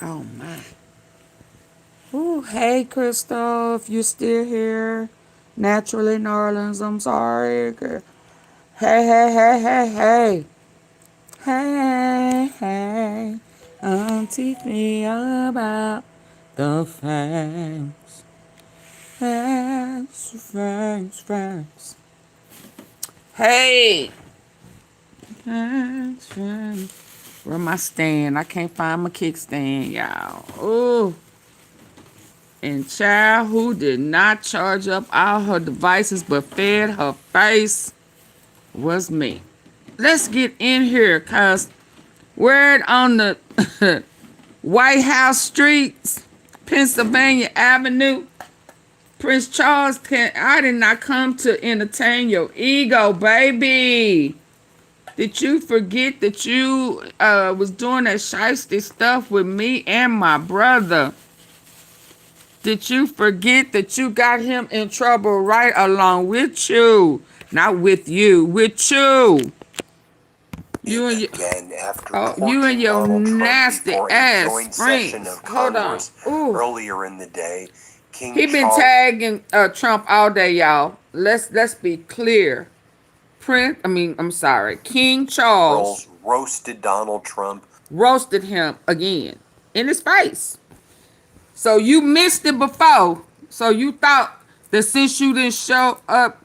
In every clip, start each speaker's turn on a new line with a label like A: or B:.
A: Oh my. Ooh, hey Crystal, if you're still here. Naturally New Orleans, I'm sorry. Hey, hey, hey, hey, hey. Hey, hey. Teach me about the facts. Facts. Hey. Facts. Where my stand? I can't find my kickstand, y'all. Ooh. And child who did not charge up all her devices but fed her face was me. Let's get in here, cause word on the White House streets, Pennsylvania Avenue, Prince Charles, I did not come to entertain your ego, baby. Did you forget that you was doing that shiesty stuff with me and my brother? Did you forget that you got him in trouble right along with you? Not with you, with you. You and your, you and your nasty ass friends. Hold on. Ooh.
B: Earlier in the day,
A: He been tagging Trump all day, y'all. Let's be clear. King Charles
B: roasted Donald Trump.
A: Roasted him again in his face. So you missed it before. So you thought that since you didn't show up,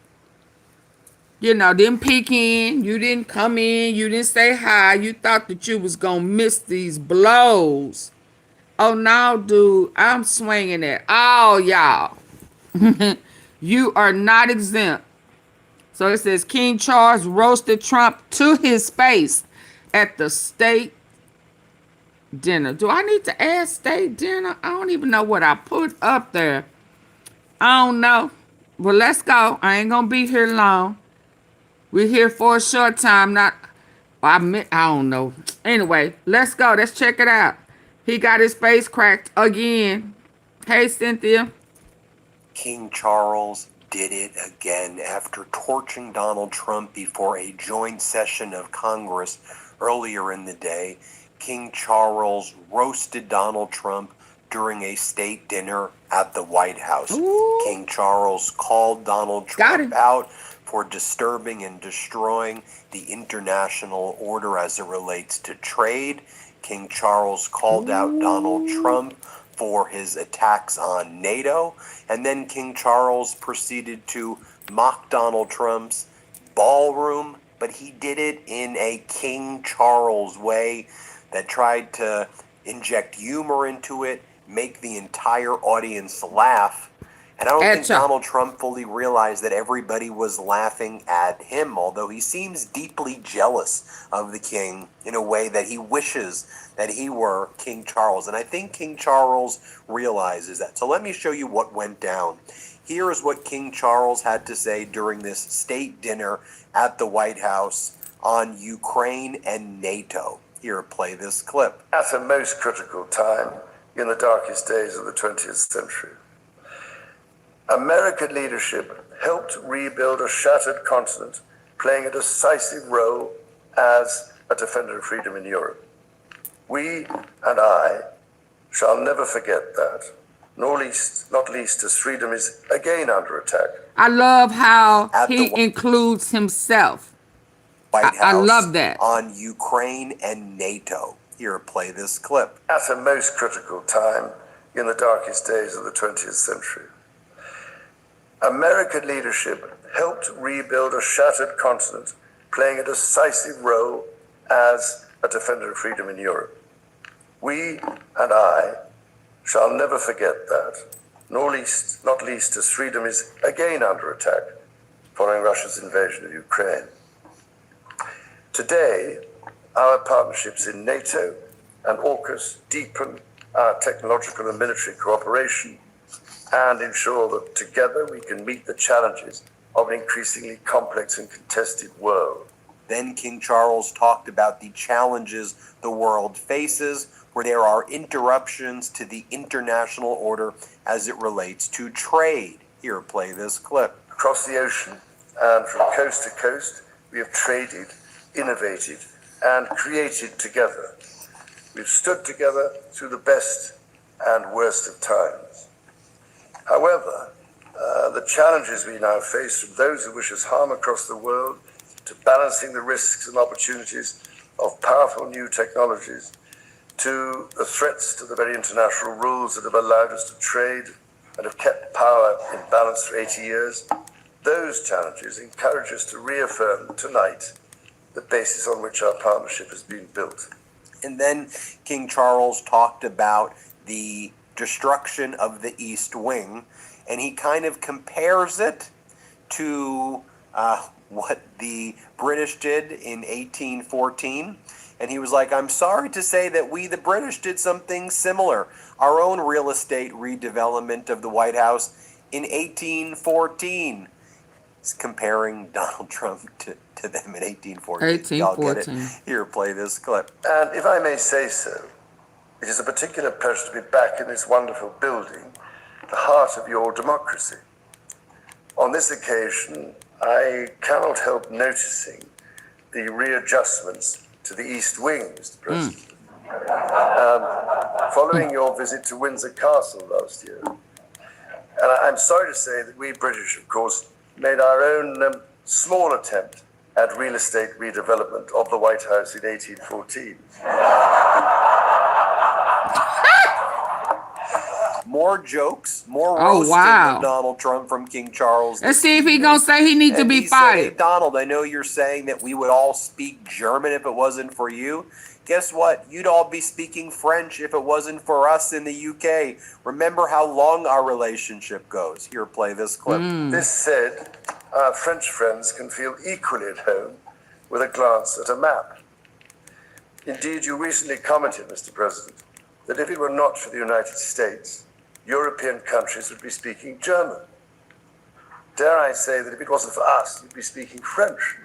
A: didn't peek in, you didn't come in, you didn't say hi, you thought that you was gonna miss these blows. Oh no, dude, I'm swinging at all y'all. You are not exempt. So it says King Charles roasted Trump to his face at the state dinner. Do I need to add state dinner? I don't even know what I put up there. I don't know. Well, let's go. I ain't gonna be here long. We're here for a short time. I don't know. Anyway, let's go. Let's check it out. He got his face cracked again. Hey, Cynthia.
B: King Charles did it again after torching Donald Trump before a joint session of Congress earlier in the day. King Charles roasted Donald Trump during a state dinner at the White House.
A: Ooh.
B: King Charles called Donald Trump out for disturbing and destroying the international order as it relates to trade. King Charles called out Donald Trump for his attacks on NATO, and then King Charles proceeded to mock Donald Trump's ballroom, but he did it in a King Charles way that tried to inject humor into it, make the entire audience laugh. And I don't think Donald Trump fully realized that everybody was laughing at him, although he seems deeply jealous of the king in a way that he wishes that he were King Charles. And I think King Charles realizes that. So let me show you what went down. Here is what King Charles had to say during this state dinner at the White House on Ukraine and NATO. Here, play this clip.
C: At a most critical time in the darkest days of the 20th century, American leadership helped rebuild a shattered continent, playing a decisive role as a defender of freedom in Europe. We and I shall never forget that, not least as freedom is again under attack.
A: I love how he includes himself.
B: White House
A: I love that.
B: On Ukraine and NATO. Here, play this clip.
C: At a most critical time in the darkest days of the 20th century, American leadership helped rebuild a shattered continent, playing a decisive role as a defender of freedom in Europe. We and I shall never forget that, not least as freedom is again under attack following Russia's invasion of Ukraine. Today, our partnerships in NATO and AUKUS deepen our technological and military cooperation and ensure that together we can meet the challenges of an increasingly complex and contested world.
B: Then King Charles talked about the challenges the world faces, where there are interruptions to the international order as it relates to trade. Here, play this clip.
C: Across the ocean and from coast to coast, we have traded, innovated, and created together. we've stood together through the best and worst of times. However, the challenges we now face, from those who wish us harm across the world to balancing the risks and opportunities of powerful new technologies, to the threats to the very international rules that have allowed us to trade and have kept power in balance for 80 years, those challenges encourage us to reaffirm tonight the basis on which our partnership has been built.
B: And then King Charles talked about the destruction of the East Wing, and he kind of compares it to what the British did in 1814. And he was like, I'm sorry to say that we, the British, did something similar. Our own real estate redevelopment of the White House in 1814. He's comparing Donald Trump to them in 1814. Y'all get it? Here, play this clip.
C: And if I may say so, it is a particular pleasure to be back in this wonderful building, the heart of your democracy. On this occasion, I cannot help noticing the readjustments to the East Wing, Mr. President. Following your visit to Windsor Castle last year. And I'm sorry to say that we British, of course, made our own small attempt at real estate redevelopment of the White House in 1814.
B: More jokes, more roasting of Donald Trump from King Charles.
A: Let's see if he's going to say he needs to be fired.
B: Said, hey, Donald, I know you're saying that we would all speak German if it wasn't for you. Guess what? You'd all be speaking French if it wasn't for us in the UK. Remember how long our relationship goes. Here, play this clip.
C: This said, our French friends can feel equally at home with a glance at a map. Indeed, you recently commented, Mr. President, that if it were not for the United States, European countries would be speaking German. Dare I say that if it wasn't for us, we'd be speaking French.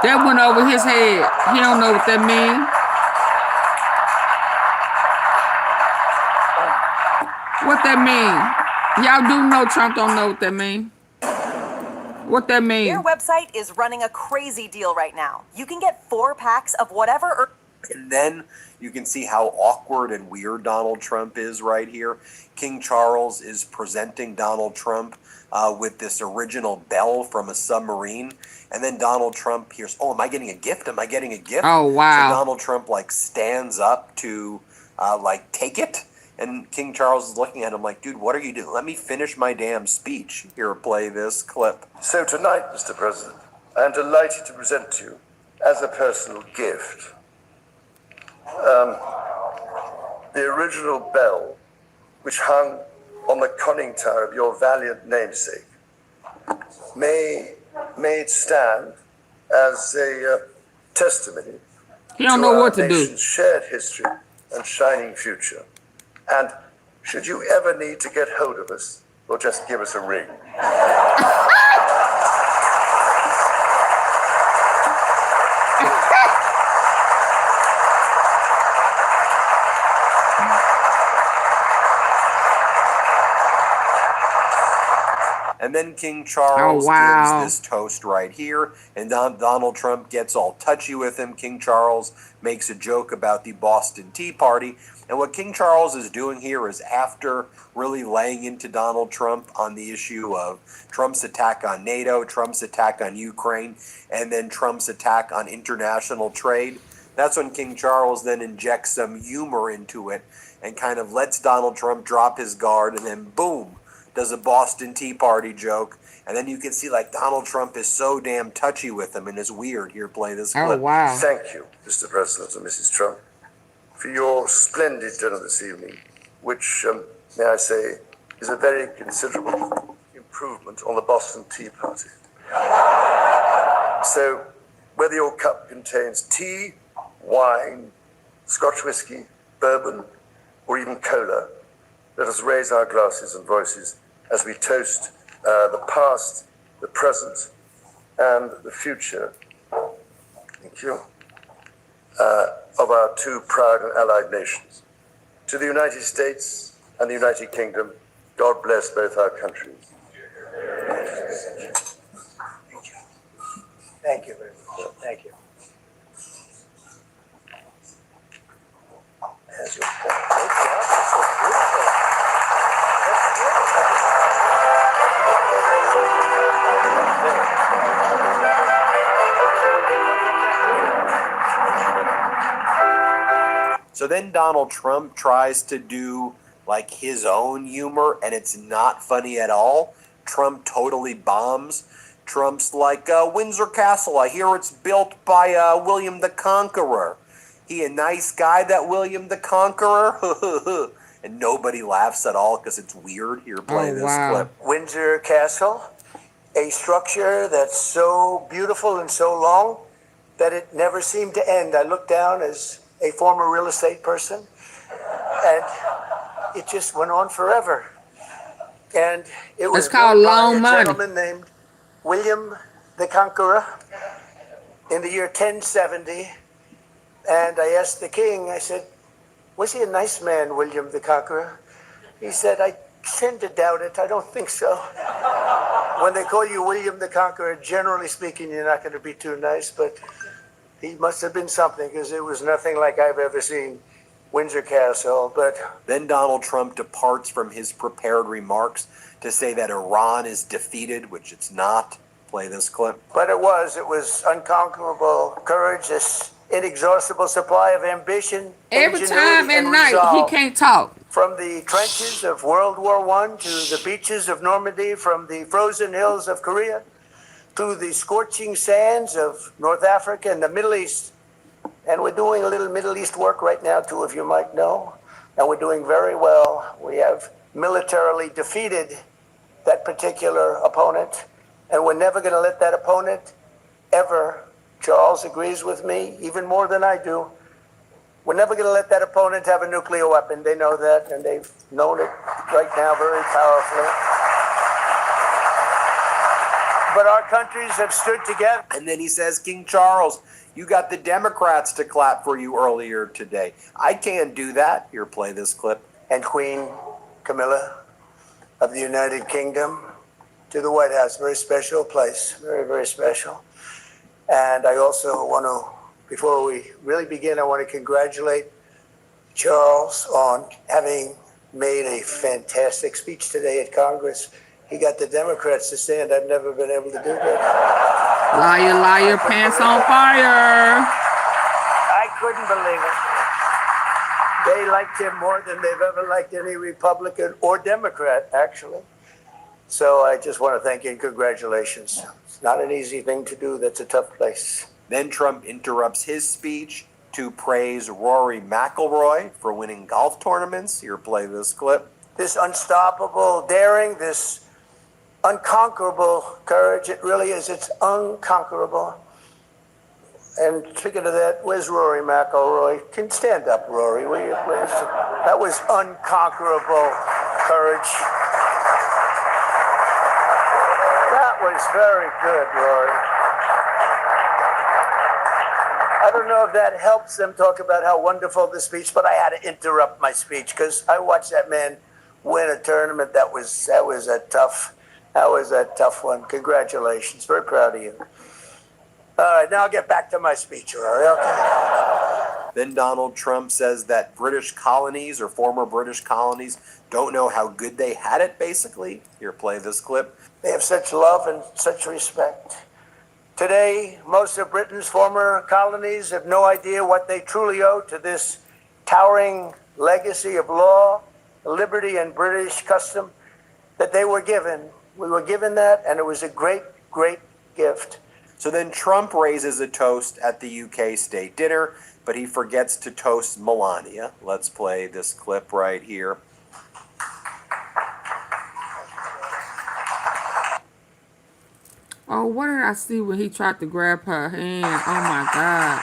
A: That went over his head. He don't know what that means. What that mean? Y'all do know Trump don't know what that mean. What that mean?
D: Their website is running a crazy deal right now. You can get 4 packs of whatever.
B: And then you can see how awkward and weird Donald Trump is right here. King Charles is presenting Donald Trump with this original bell from a submarine. And then Donald Trump hears, oh, am I getting a gift? Am I getting a gift?
A: Oh, wow.
B: So Donald Trump, like, stands up to, take it. And King Charles is looking at him like, dude, what are you doing? Let me finish my damn speech. Here, play this clip.
C: So tonight, Mr. President, I'm delighted to present to you, as a personal gift, the original bell which hung on the conning tower of your valiant namesake. May it stand as a testimony
A: to our
C: nation's shared history and shining future. And should you ever need to get hold of us, or just give us a ring.
B: And then King Charles gives this toast right here, and Donald Trump gets all touchy with him. King Charles makes a joke about the Boston Tea Party. And what King Charles is doing here is, after really laying into Donald Trump on the issue of Trump's attack on NATO, Trump's attack on Ukraine, and then Trump's attack on international trade, that's when King Charles then injects some humor into it and kind of lets Donald Trump drop his guard, and then boom, does a Boston Tea Party joke. And then you can see, like, Donald Trump is so damn touchy with him and is weird. Here, play this clip.
A: Oh, wow.
C: Thank you, Mr. President and Mrs. Trump, for your splendid dinner this evening, which, may I say, is a very considerable improvement on the Boston Tea Party. So, whether your cup contains tea, wine, Scotch whiskey, bourbon, or even cola, let us raise our glasses and voices as we toast the past, the present, and the future. Thank you. Of our two proud and allied nations. To the United States and the United Kingdom, God bless both our countries.
E: Thank you very much. Thank you.
B: So then Donald Trump tries to do like his own humor, and it's not funny at all. Trump totally bombs. Trump's like, Windsor Castle, I hear it's built by William the Conqueror. He a nice guy, that William the Conqueror? And nobody laughs at all because it's weird. Here, play this clip.
C: Windsor Castle, a structure that's so beautiful and so long that it never seemed to end. I looked down as a former real estate person, and it just went on forever. And it was
A: called long
C: a
A: money.
C: gentleman named William the Conqueror in the year 1070. And I asked the king, I said, was he a nice man, William the Conqueror? He said, I tend to doubt it. I don't think so. When they call you William the Conqueror, generally speaking, you're not going to be too nice, but he must have been something, because it was nothing like I've ever seen Windsor Castle. But
B: then Donald Trump departs from his prepared remarks to say that Iran is defeated, which it's not. Play this clip.
C: But it was unconquerable courage, this inexhaustible supply of ambition,
A: Every
C: ingenuity,
A: time at
C: and
A: night,
C: resolve.
A: he can't talk.
C: From the trenches of World War I to the beaches of Normandy, from the frozen hills of Korea to the scorching sands of North Africa and the Middle East. And we're doing a little Middle East work right now, two of you might know, and we're doing very well. We have militarily defeated that particular opponent, and we're never going to let that opponent ever, Charles agrees with me, even more than I do, we're never going to let that opponent have a nuclear weapon. They know that, and they've known it right now very powerfully. But our countries have stood together.
B: And then he says, King Charles, you got the Democrats to clap for you earlier today. I can't do that. Here, play this clip.
C: And Queen Camilla of the United Kingdom to the White House. Very special place. Very, very special. And I also want to, before we really begin, I want to congratulate Charles on having made a fantastic speech today at Congress. He got the Democrats to stand. I've never been able to do that.
A: Liar, liar, pants on fire.
C: I couldn't believe it. They liked him more than they've ever liked any Republican or Democrat, actually. So I just want to thank you and congratulations. It's not an easy thing to do. That's a tough place.
B: Then Trump interrupts his speech to praise Rory McIlroy for winning golf tournaments. Here, play this clip.
C: This unstoppable daring, this unconquerable courage, it really is. It's unconquerable. And speaking of that, where's Rory McIlroy? Can stand up, Rory, will you please? That was unconquerable courage. That was very good, Rory. I don't know if that helps them talk about how wonderful the speech, but I had to interrupt my speech because I watched that man win a tournament. That was a tough one. Congratulations. Very proud of you. All right, now I'll get back to my speech, Rory. Okay.
B: Then Donald Trump says that British colonies or former British colonies don't know how good they had it, basically. Here, play this clip.
C: They have such love and such respect. Today, most of Britain's former colonies have no idea what they truly owe to this towering legacy of law, liberty, and British custom that they were given. We were given that, and it was a great, great gift.
B: So then Trump raises a toast at the UK state dinner, but he forgets to toast Melania. Let's play this clip right here.
A: Oh, what did I see when he tried to grab her hand? Oh, my God.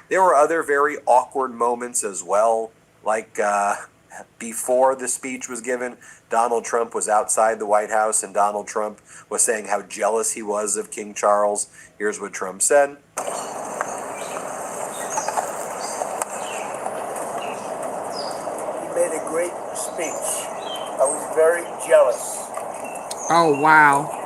B: There were other very awkward moments as well, like before the speech was given, Donald Trump was outside the White House, and Donald Trump was saying how jealous he was of King Charles. Here's what Trump said.
C: He made a great speech. I was very jealous.
A: Oh, wow.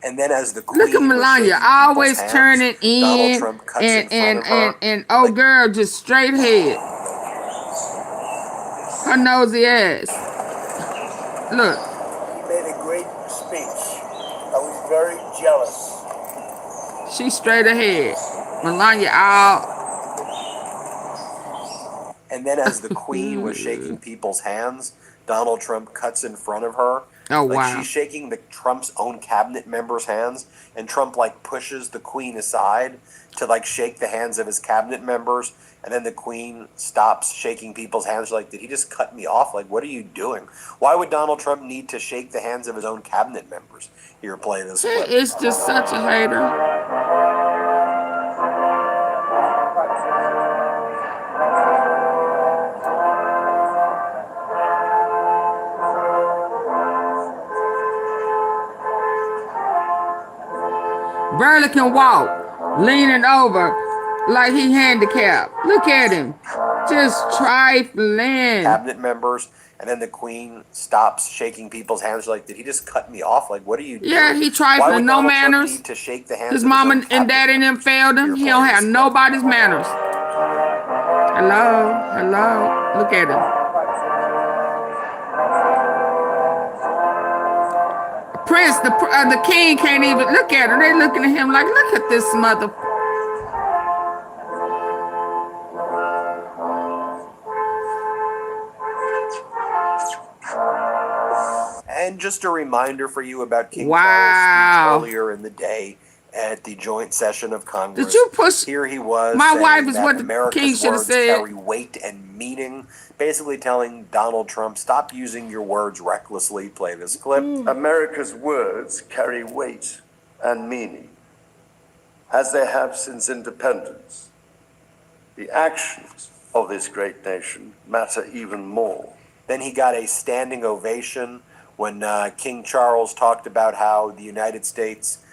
B: And then as the queen
A: Look at
B: was
A: Melania,
B: shaking people's
A: always
B: hands,
A: turning
B: Donald
A: in
B: Trump cuts in front of her.
A: and oh girl, just straight head. Her nosy ass. Look.
E: He made a great speech. I was very jealous.
A: She straight ahead. Melania out.
B: And then as the queen was shaking people's hands, Donald Trump cuts in front of her.
A: Oh,
B: like
A: wow.
B: she's shaking Trump's own cabinet members' hands, and Trump like pushes the queen aside to like shake the hands of his cabinet members, and then the queen stops shaking people's hands. Like, did he just cut me off? Like, what are you doing? Why would Donald Trump need to shake the hands of his own cabinet members? Here, play this
A: He
B: clip.
A: is just such a hater. Barely can walk, leaning over like he handicapped. Look at him, just trifling.
B: Cabinet members, and then the queen stops shaking people's hands. Like, did he just cut me off? Like, what are you doing?
A: Yeah, he
B: Why
A: trifling,
B: would
A: no
B: Donald Trump
A: manners.
B: need to shake the hands
A: His
B: of
A: mama
B: own
A: and
B: cabinet
A: daddy
B: members?
A: them failed him.
B: Here,
A: He don't
B: play
A: have
B: this clip.
A: nobody's manners. Hello, look at him. Prince, the king can't even look at him. They looking at him like, look at this mother.
B: And just a reminder for you about King
A: Wow.
B: Charles' speech earlier in the day at the joint session of Congress.
A: Did you push?
B: Here he was
A: My
B: saying
A: wife is
B: that
A: what the
B: America's
A: king should have
B: words
A: said.
B: carry weight and meaning, basically telling Donald Trump, stop using your words recklessly. Play this clip.
C: America's words carry weight and meaning, as they have since independence. The actions of this great nation matter even more.
B: Then he got a standing ovation when King Charles talked about how the United States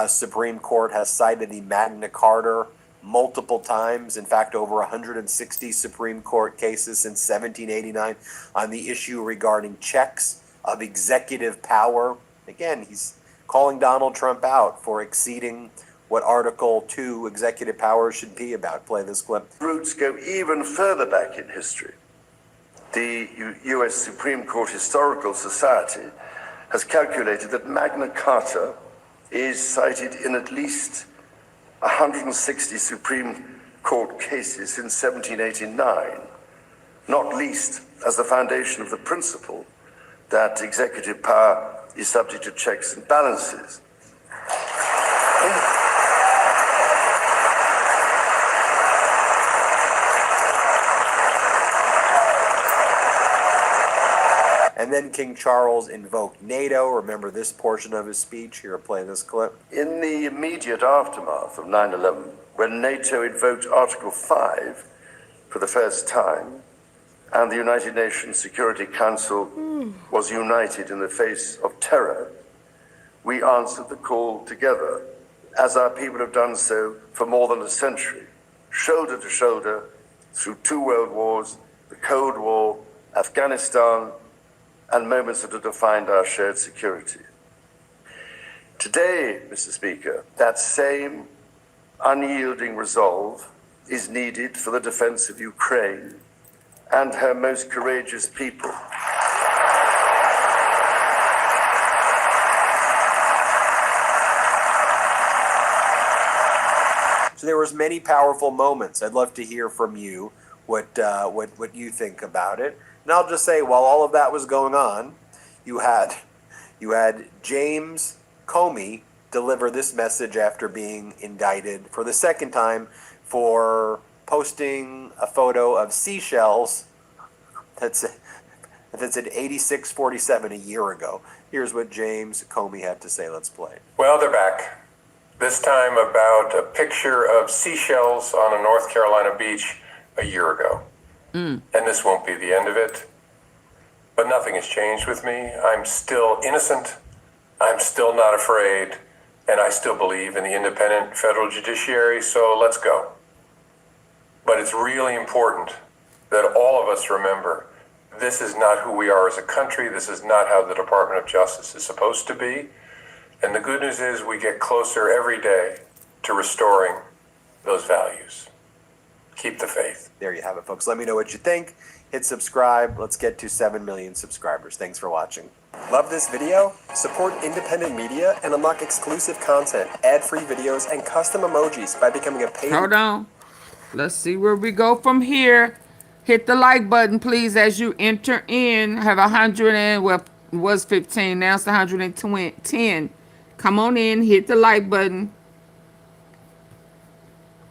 B: Supreme Court has cited the Magna Carta multiple times. In fact, over 160 Supreme Court cases since 1789 on the issue regarding checks of executive power. Again, he's calling Donald Trump out for exceeding what Article 2 executive power should be about. Play this clip.
C: Roots go even further back in history. The U.S. Supreme Court Historical Society has calculated that Magna Carta is cited in at least 160 Supreme Court cases since 1789, not least as the foundation of the principle that executive power is subject to checks and balances.
B: And then King Charles invoked NATO. Remember this portion of his speech? Here, play this clip.
C: In the immediate aftermath of 9/11, when NATO invoked Article 5 for the first time, and the United Nations Security Council was united in the face of terror, we answered the call together, as our people have done so for more than a century, shoulder to shoulder, through 2 world wars, the Cold War, Afghanistan, and moments that have defined our shared security. Today, Mr. Speaker, that same unyielding resolve is needed for the defense of Ukraine and her most courageous people.
B: So there was many powerful moments. I'd love to hear from you what you think about it. And I'll just say, while all of that was going on, you had James Comey deliver this message after being indicted for the second time for posting a photo of seashells that said 8647 a year ago. Here's what James Comey had to say. Let's play.
F: Well, they're back. This time about a picture of seashells on a North Carolina beach a year ago. And this won't be the end of it. But nothing has changed with me. I'm still innocent. I'm still not afraid. And I still believe in the independent federal judiciary. So let's go. But it's really important that all of us remember this is not who we are as a country. This is not how the Department of Justice is supposed to be. And the good news is we get closer every day to restoring those values. Keep the faith.
B: There you have it, folks. Let me know what you think. Hit subscribe. Let's get to 7 million subscribers. Thanks for watching. Love this video? Support independent media and unlock exclusive content, ad-free videos, and custom emojis by becoming a paid...
A: Hold on. Let's see where we go from here. Hit the like button, please, as you enter in. Have 100 and, well, it was 15. Now it's 110. Come on in. Hit the like button.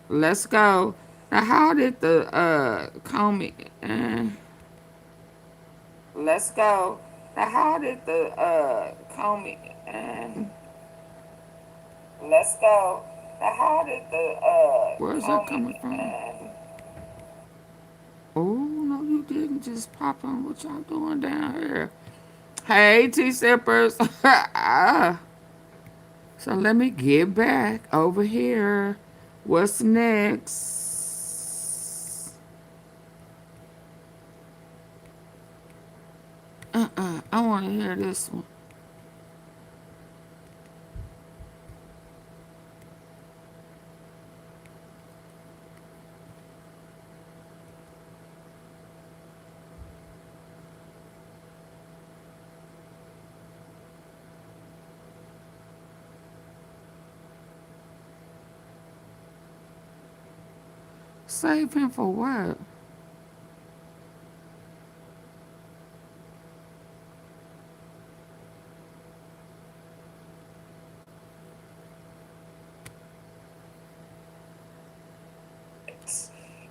A: Let's go. Now, how did the, call me? Let's go. Now, how did the, call me? Let's go. Now, how did the, where's that coming from? Oh, no, you didn't just pop on. What y'all doing down here? Hey, T-Sippers. So let me get back over here. What's next? I want to hear this one. Save him for what?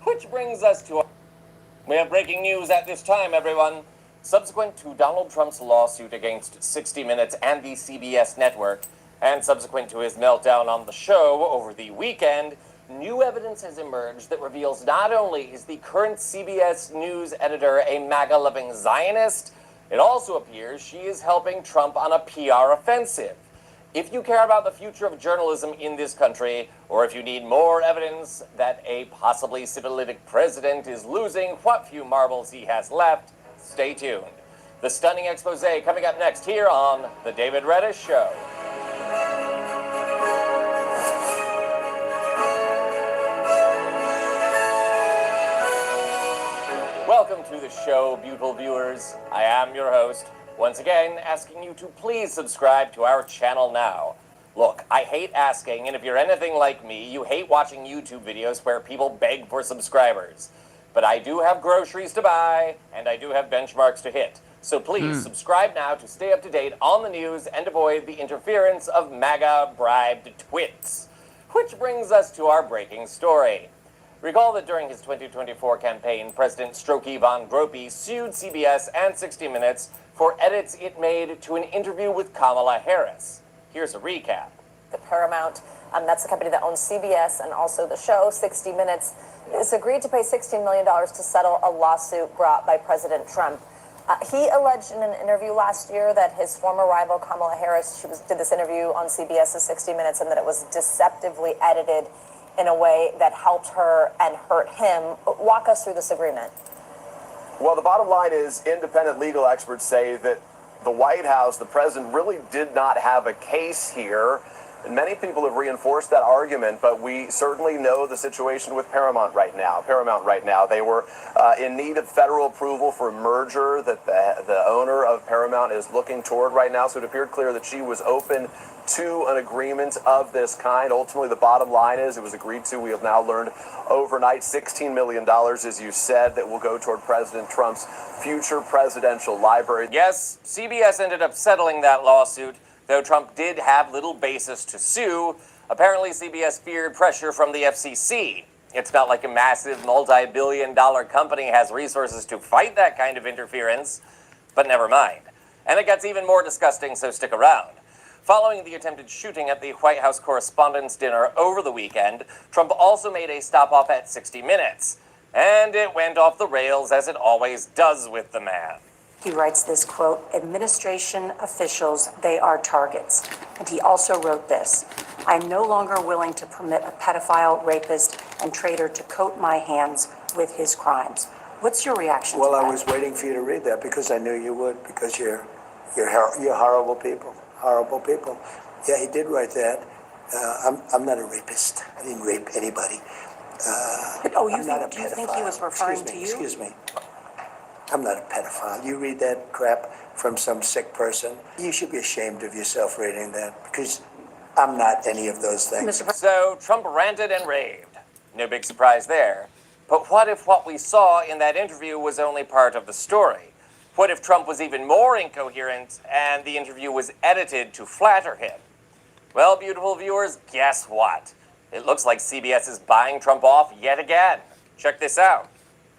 G: Which brings us to... We have breaking news at this time, everyone. Subsequent to Donald Trump's lawsuit against 60 Minutes and the CBS network, and subsequent to his meltdown on the show over the weekend, new evidence has emerged that reveals not only is the current CBS News editor a MAGA-loving Zionist, it also appears she is helping Trump on a PR offensive. If you care about the future of journalism in this country, or if you need more evidence that a possibly syphilitic president is losing what few marbles he has left, stay tuned. The stunning expose coming up next here on The David Reddish Show. Welcome to the show, beautiful viewers. I am your host, once again asking you to please subscribe to our channel now. Look, I hate asking, and if you're anything like me, you hate watching YouTube videos where people beg for subscribers. But I do have groceries to buy, and I do have benchmarks to hit. So please subscribe now to stay up to date on the news and avoid the interference of MAGA-bribed twits. Which brings us to our breaking story. Recall that during his 2024 campaign, President Strokey Von Gropey sued CBS and 60 Minutes for edits it made to an interview with Kamala Harris. Here's a recap.
D: The Paramount, that's the company that owns CBS and also the show 60 Minutes, has agreed to pay $16 million to settle a lawsuit brought by President Trump. He alleged in an interview last year that his former rival Kamala Harris did this interview on CBS's 60 Minutes and that it was deceptively edited in a way that helped her and hurt him. Walk us through this agreement.
C: Well, the bottom line is independent legal experts say that the White House, the president, really did not have a case here. And many people have reinforced that argument, but we certainly know the situation with Paramount right now. They were in need of federal approval for a merger that the owner of Paramount is looking toward right now. So it appeared clear that she was open to an agreement of this kind. Ultimately, the bottom line is it was agreed to. We have now learned overnight $16 million, as you said, that will go toward President Trump's future presidential library.
G: Yes, CBS ended up settling that lawsuit, though Trump did have little basis to sue. Apparently, CBS feared pressure from the FCC. It's not like a massive multi-billion-dollar company has resources to fight that kind of interference, but never mind. And it gets even more disgusting, so stick around. Following the attempted shooting at the White House Correspondents' Dinner over the weekend, Trump also made a stop-off at 60 Minutes. And it went off the rails, as it always does with the man.
H: He writes this, quote, administration officials, they are targets. And he also wrote this, I am no longer willing to permit a pedophile, rapist, and traitor to coat my hands with his crimes. What's your reaction to that?
E: Well, I was waiting for you to read that because I knew you would, because you're horrible people. Horrible people. Yeah, he did write that. I'm not a rapist. I didn't rape anybody.
H: Do you think he was referring to you?
E: Excuse me. I'm not a pedophile. You read that crap from some sick person, you should be ashamed of yourself reading that, because I'm not any of those things.
G: So Trump ranted and raved. No big surprise there. But what if what we saw in that interview was only part of the story? What if Trump was even more incoherent and the interview was edited to flatter him? Well, beautiful viewers, guess what? It looks like CBS is buying Trump off yet again. Check this out.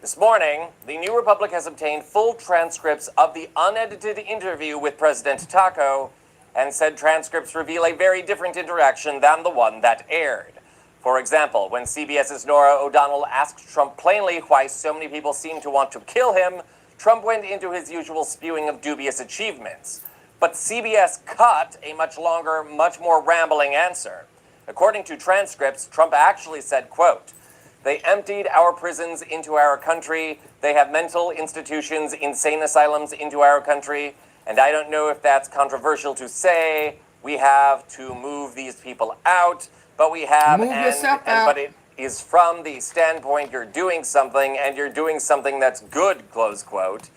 G: This morning, the New Republic has obtained full transcripts of the unedited interview with President Taco, and said transcripts reveal a very different interaction than the one that aired. For example, when CBS's Norah O'Donnell asked Trump plainly why so many people seem to want to kill him, Trump went into his usual spewing of dubious achievements. But CBS cut a much longer, much more rambling answer. According to transcripts, Trump actually said, quote, "They emptied our prisons into our country. They have mental institutions, insane asylums into our country. And I don't know if that's controversial to say. We have to move these people out, but we have, but it is from the standpoint you're doing something, and you're doing something that's good," close quote,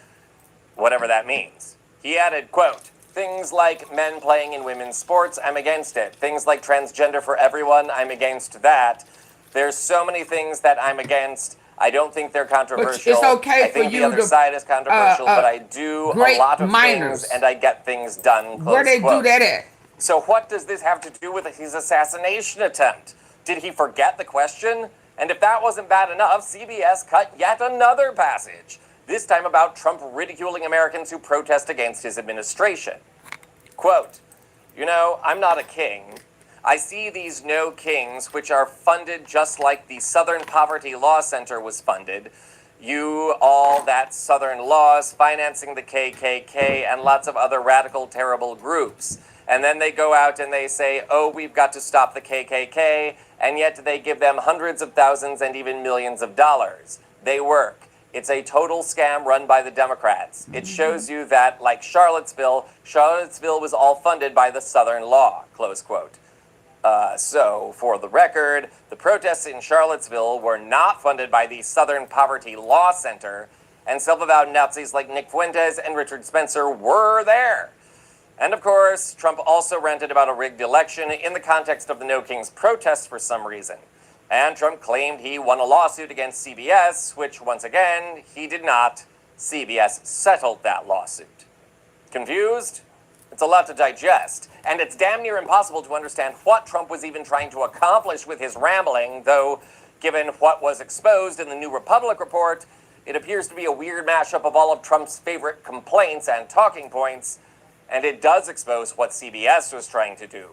G: whatever that means. He added, quote, "Things like men playing in women's sports, I'm against it. Things like transgender for everyone, I'm against that. There's so many things that I'm against. I don't think they're controversial.
A: But it's okay
G: I think
A: for you
G: the other
A: to,
G: side is controversial, but I do a lot of things and I get things done," close
A: Where they
G: quote.
A: do that at?
G: So what does this have to do with his assassination attempt? Did he forget the question? And if that wasn't bad enough, CBS cut yet another passage, this time about Trump ridiculing Americans who protest against his administration. Quote, "You know, I'm not a king. I see these no kings, which are funded just like the Southern Poverty Law Center was funded. All that Southern laws financing the KKK and lots of other radical, terrible groups. And then they go out and they say, oh, we've got to stop the KKK, and yet they give them hundreds of thousands and even millions of dollars. They work. It's a total scam run by the Democrats. It shows you that, like Charlottesville was all funded by the Southern law," close quote. So, for the record, the protests in Charlottesville were not funded by the Southern Poverty Law Center, and self-avowed Nazis like Nick Fuentes and Richard Spencer were there. And of course, Trump also ranted about a rigged election in the context of the No Kings protests for some reason. And Trump claimed he won a lawsuit against CBS, which, once again, he did not. CBS settled that lawsuit. Confused? It's a lot to digest, and it's damn near impossible to understand what Trump was even trying to accomplish with his rambling, though, given what was exposed in the New Republic report, it appears to be a weird mashup of all of Trump's favorite complaints and talking points, and it does expose what CBS was trying to do.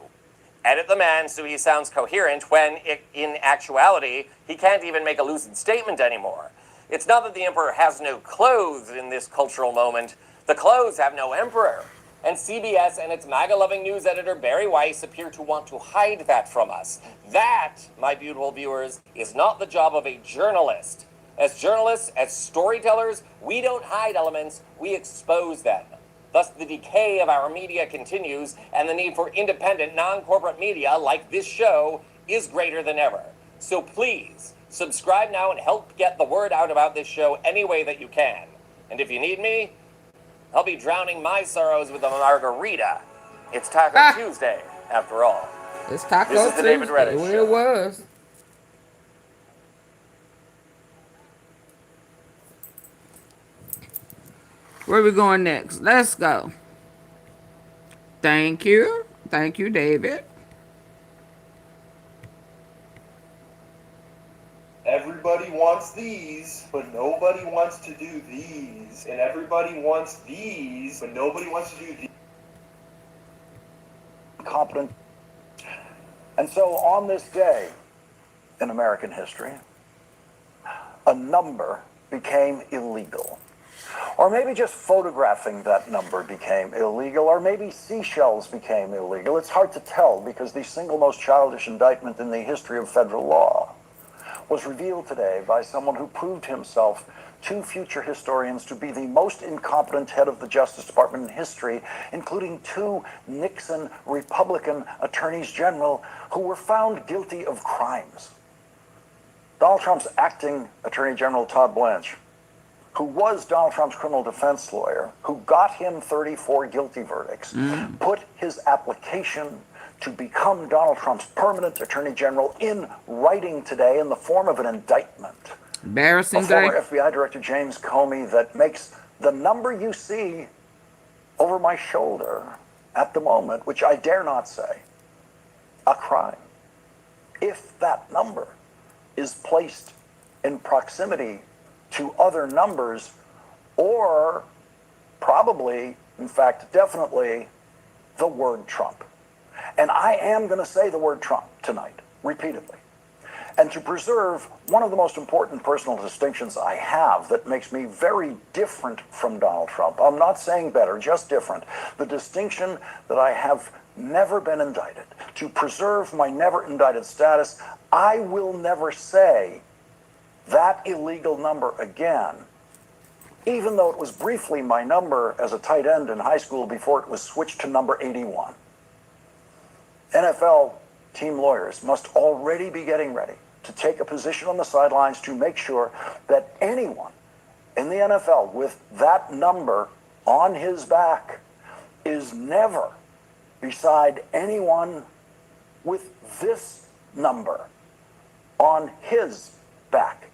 G: Edit the man so he sounds coherent when, in actuality, he can't even make a lucid statement anymore. It's not that the emperor has no clothes in this cultural moment. The clothes have no emperor. And CBS and its MAGA-loving news editor Barry Weiss appear to want to hide that from us. That, my beautiful viewers, is not the job of a journalist. As journalists, as storytellers, we don't hide elements, we expose them. Thus, the decay of our media continues, and the need for independent, non-corporate media like this show is greater than ever. So please, subscribe now and help get the word out about this show any way that you can. And if you need me, I'll be drowning my sorrows with a margarita. It's Taco Tuesday, after all.
A: It's Taco
G: This is the David
A: Tuesday.
G: Reddish
A: Well,
G: Show.
A: it was. Where we going next? Let's go. Thank you. Thank you, David.
I: Everybody wants these, but nobody wants to do these. And everybody wants these, but nobody wants to do these.
J: Competent. And so on this day in American history, a number became illegal. Or maybe just photographing that number became illegal, or maybe seashells became illegal. It's hard to tell because the single most childish indictment in the history of federal law was revealed today by someone who proved himself to future historians to be the most incompetent head of the Justice Department in history, including 2 Nixon Republican attorneys general who were found guilty of crimes. Donald Trump's acting Attorney General, Todd Blanche, who was Donald Trump's criminal defense lawyer, who got him 34 guilty verdicts, put his application to become Donald Trump's permanent Attorney General in writing today in the form of an indictment.
A: Embarrassing
J: Former
A: day.
J: FBI Director James Comey that makes the number you see over my shoulder at the moment, which I dare not say, a crime. If that number is placed in proximity to other numbers, or probably, in fact, definitely, the word Trump. And I am going to say the word Trump tonight, repeatedly. And to preserve one of the most important personal distinctions I have that makes me very different from Donald Trump. I'm not saying better, just different. The distinction that I have never been indicted. To preserve my never indicted status, I will never say that illegal number again, even though it was briefly my number as a tight end in high school before it was switched to number 81. NFL team lawyers must already be getting ready to take a position on the sidelines to make sure that anyone in the NFL with that number on his back is never beside anyone with this number on his back.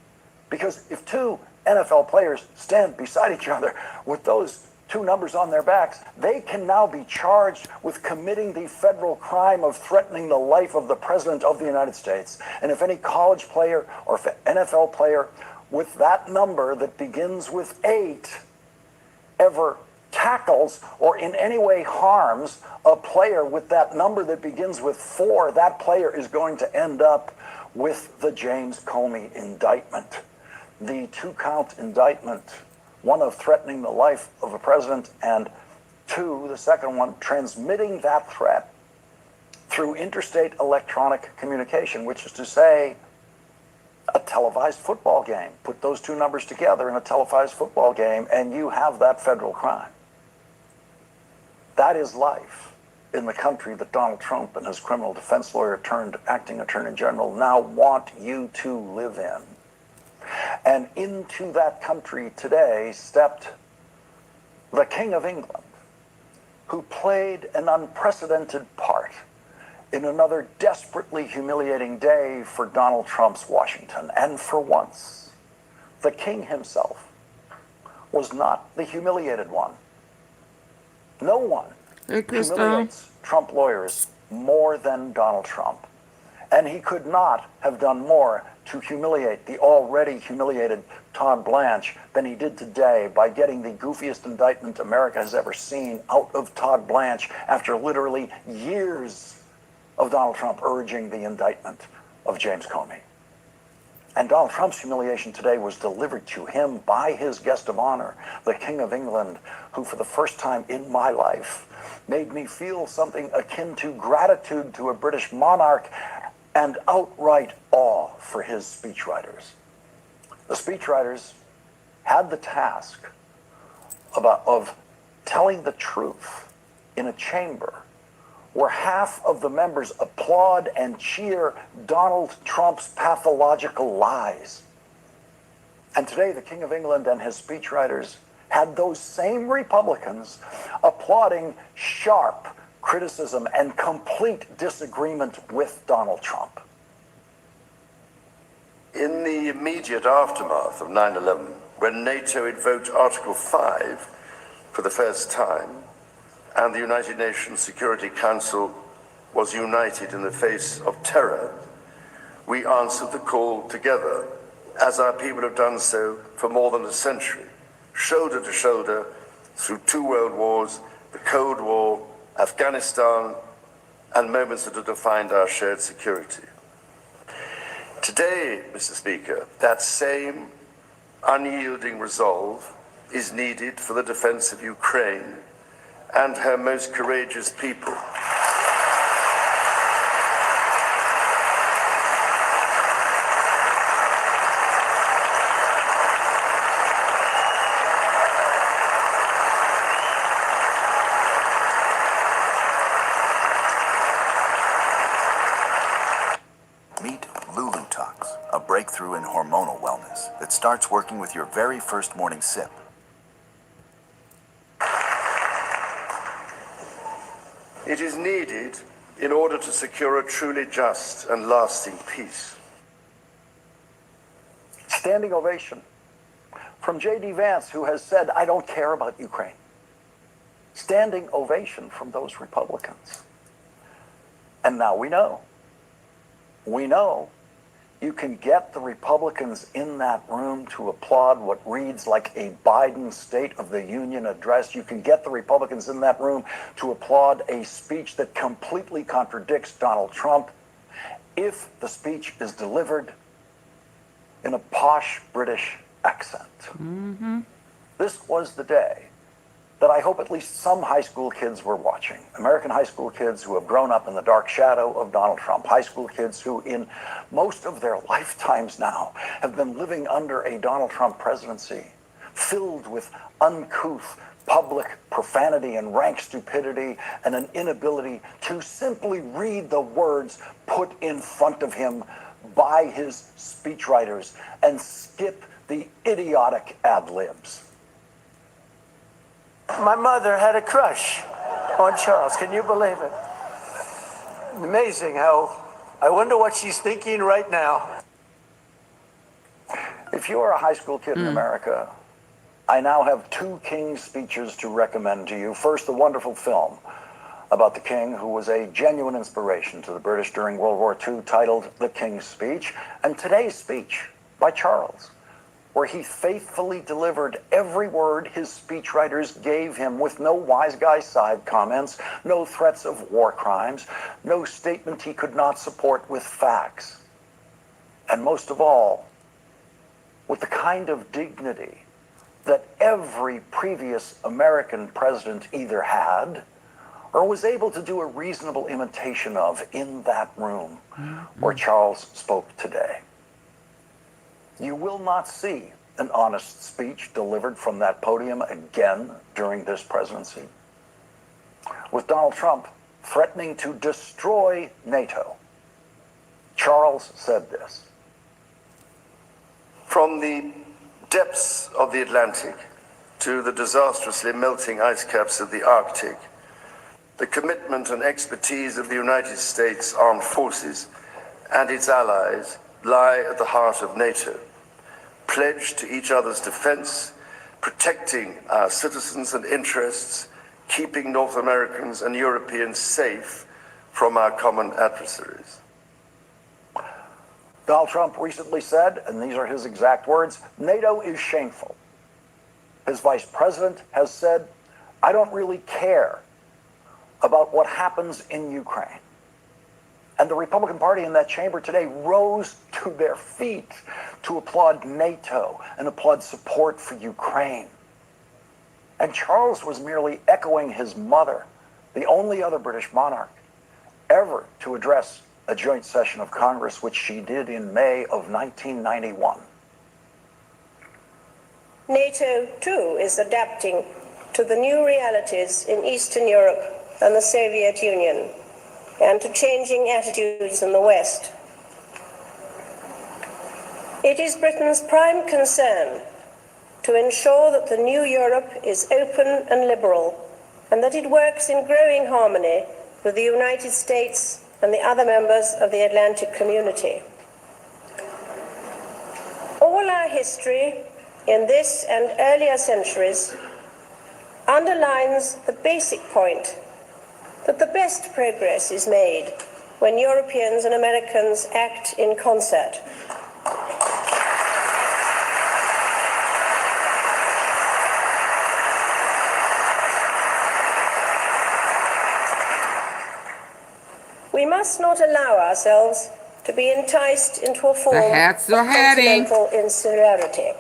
J: Because if 2 NFL players stand beside each other with those 2 numbers on their backs, they can now be charged with committing the federal crime of threatening the life of the President of the United States. And if any college player or NFL player with that number that begins with 8 ever tackles or in any way harms a player with that number that begins with 4, that player is going to end up with the James Comey indictment. The 2-count indictment, one of threatening the life of a president, and 2, the second one, transmitting that threat through interstate electronic communication, which is to say, a televised football game. Put those 2 numbers together in a televised football game, and you have that federal crime. That is life in the country that Donald Trump and his criminal defense lawyer turned acting Attorney General now want you to live in. And into that country today stepped the King of England, who played an unprecedented part in another desperately humiliating day for Donald Trump's Washington. And for once, the King himself was not the humiliated one. No one humiliates Trump lawyers more than Donald Trump. And he could not have done more to humiliate the already humiliated Todd Blanche than he did today by getting the goofiest indictment America has ever seen out of Todd Blanche after literally years of Donald Trump urging the indictment of James Comey. And Donald Trump's humiliation today was delivered to him by his guest of honor, the King of England, who for the first time in my life made me feel something akin to gratitude to a British monarch and outright awe for his speechwriters. The speechwriters had the task of telling the truth in a chamber where half of the members applaud and cheer Donald Trump's pathological lies. And today, the King of England and his speechwriters had those same Republicans applauding sharp criticism and complete disagreement with Donald Trump.
C: In the immediate aftermath of 9/11, when NATO invoked Article 5 for the first time, and the United Nations Security Council was united in the face of terror, we answered the call together, as our people have done so for more than a century, shoulder to shoulder, through 2 world wars, the Cold War, Afghanistan, and moments that have defined our shared security. Today, Mr. Speaker, that same unyielding resolve is needed for the defense of Ukraine and her most courageous people.
K: a breakthrough in hormonal wellness that starts working with your very first morning sip.
C: It is needed in order to secure a truly just and lasting peace.
J: Standing ovation from J.D. Vance, who has said, I don't care about Ukraine. Standing ovation from those Republicans. And now we know you can get the Republicans in that room to applaud what reads like a Biden State of the Union address. You can get the Republicans in that room to applaud a speech that completely contradicts Donald Trump if the speech is delivered in a posh British accent.
A: Mm-hmm.
J: This was the day that I hope at least some high school kids were watching. American high school kids who have grown up in the dark shadow of Donald Trump. High school kids who in most of their lifetimes now have been living under a Donald Trump presidency filled with uncouth public profanity and rank stupidity and an inability to simply read the words put in front of him by his speechwriters and skip the idiotic ad-libs.
E: My mother had a crush on Charles. Can you believe it? Amazing how, I wonder what she's thinking right now.
J: If you are a high school kid in America, I now have two King speeches to recommend to you. First, the wonderful film about the King, who was a genuine inspiration to the British during World War II, titled The King's Speech, and today's speech by Charles, where he faithfully delivered every word his speechwriters gave him with no wise guy side comments, no threats of war crimes, no statement he could not support with facts. And most of all, with the kind of dignity that every previous American president either had or was able to do a reasonable imitation of in that room where Charles spoke today. You will not see an honest speech delivered from that podium again during this presidency. With Donald Trump threatening to destroy NATO, Charles said this.
C: From the depths of the Atlantic to the disastrously melting ice caps of the Arctic, the commitment and expertise of the United States Armed Forces and its allies lie at the heart of NATO, pledged to each other's defense, protecting our citizens and interests, keeping North Americans and Europeans safe from our common adversaries.
J: Donald Trump recently said, and these are his exact words, NATO is shameful. His vice president has said, I don't really care about what happens in Ukraine. And the Republican Party in that chamber today rose to their feet to applaud NATO and applaud support for Ukraine. And Charles was merely echoing his mother, the only other British monarch ever to address a joint session of Congress, which she did in May of 1991.
L: NATO, too, is adapting to the new realities in Eastern Europe and the Soviet Union, and to changing attitudes in the West. It is Britain's prime concern to ensure that the new Europe is open and liberal, and that it works in growing harmony with the United States and the other members of the Atlantic community. All our history in this and earlier centuries underlines the basic point that the best progress is made when Europeans and Americans act in concert. We must not allow ourselves to be enticed into a form of continental insularity.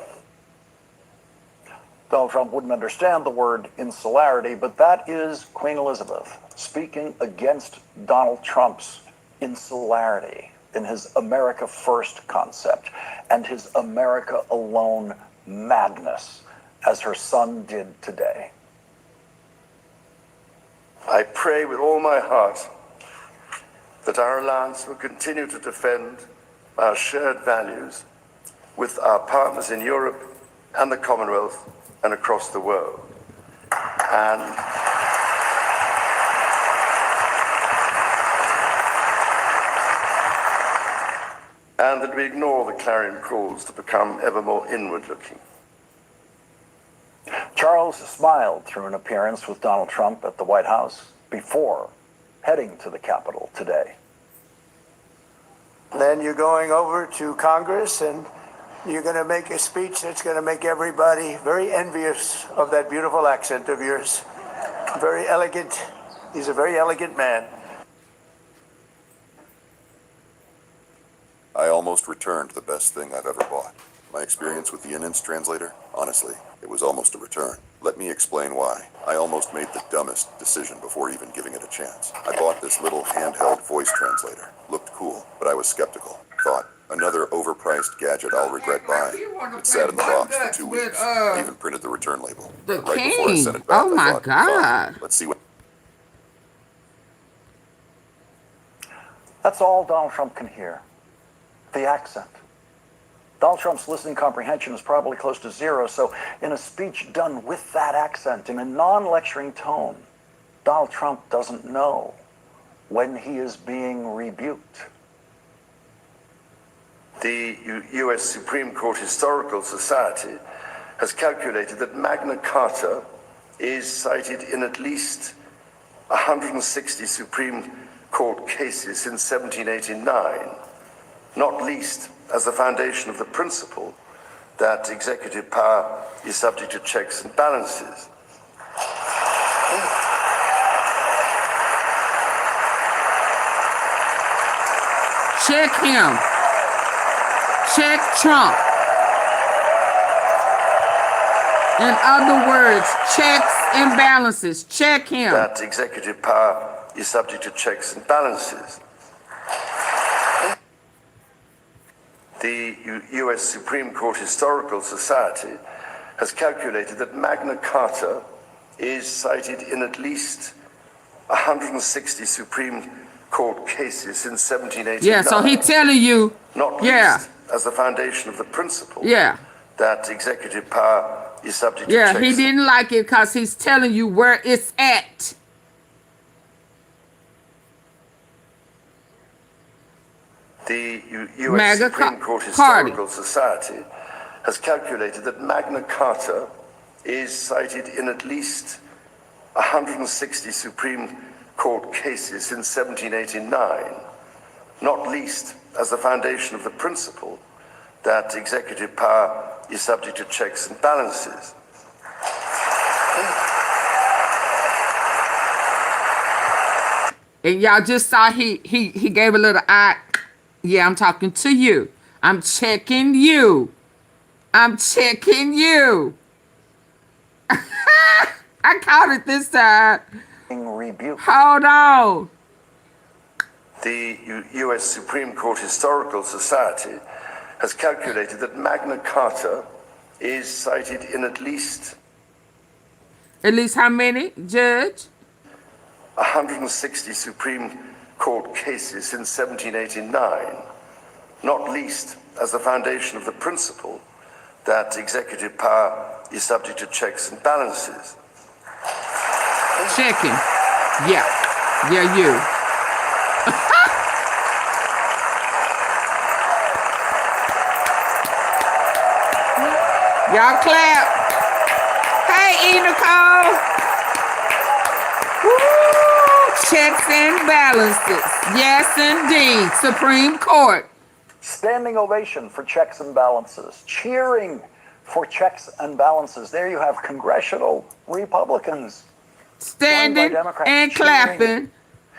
J: Donald Trump wouldn't understand the word insularity, but that is Queen Elizabeth speaking against Donald Trump's insularity in his America First concept and his America Alone madness, as her son did today.
C: I pray with all my heart that our alliance will continue to defend our shared values with our partners in Europe and the Commonwealth and across the world. And that we ignore the clarion calls to become ever more inward-looking.
J: Charles smiled through an appearance with Donald Trump at the White House before heading to the Capitol today.
E: Then you're going over to Congress and you're going to make a speech that's going to make everybody very envious of that beautiful accent of yours. Very elegant. He's a very elegant man.
K: I almost returned the best thing I've ever bought. My experience with the in-ins translator, honestly, it was almost a return. Let me explain why. I almost made the dumbest decision before even giving it a chance. I bought this little handheld voice translator. Looked cool, but I was skeptical. Thought, another overpriced gadget I'll regret buying. It sat in the box for 2 weeks. I even printed the return label.
A: The
K: But right before I
A: king.
K: sent it back,
A: Oh
K: I
A: my
K: thought,
A: God.
K: fine, let's see what...
J: That's all Donald Trump can hear. The accent. Donald Trump's listening comprehension is probably close to zero, so in a speech done with that accent, in a non-lecturing tone, Donald Trump doesn't know when he is being rebuked.
C: The U.S. Supreme Court Historical Society has calculated that Magna Carta is cited in at least 160 Supreme Court cases since 1789, not least as the foundation of the principle that executive power is subject to checks and balances.
A: Check him. Check Trump. In other words, checks and balances. Check him.
C: That executive power is subject to checks and balances. The U.S. Supreme Court Historical Society has calculated that Magna Carta is cited in at least 160 Supreme Court cases since 1789.
A: Yeah, so he telling you,
C: not
A: yeah,
C: least as the foundation of the principle,
A: yeah,
C: that executive power is subject to
A: yeah,
C: checks.
A: he didn't like it because he's telling you where it's at.
C: The U.S. Supreme Court Historical Society has calculated that Magna Carta is cited in at least 160 Supreme Court cases since 1789, not least as the foundation of the principle that executive power is subject to checks and balances.
A: And y'all just saw he gave a little eye. Yeah, I'm talking to you. I'm checking you. I'm checking you. I caught it this time. Hold on.
C: The U.S. Supreme Court Historical Society has calculated that Magna Carta is cited in at least
A: how many, Judge?
C: 160 Supreme Court cases since 1789, not least as the foundation of the principle that executive power is subject to checks and balances.
A: Checking. Yeah. Yeah, you. Y'all clap. Hey, E. Nicole. Woo! Checks and balances. Yes, indeed. Supreme Court.
J: Standing ovation for checks and balances. Cheering for checks and balances. There you have congressional Republicans
A: standing and clapping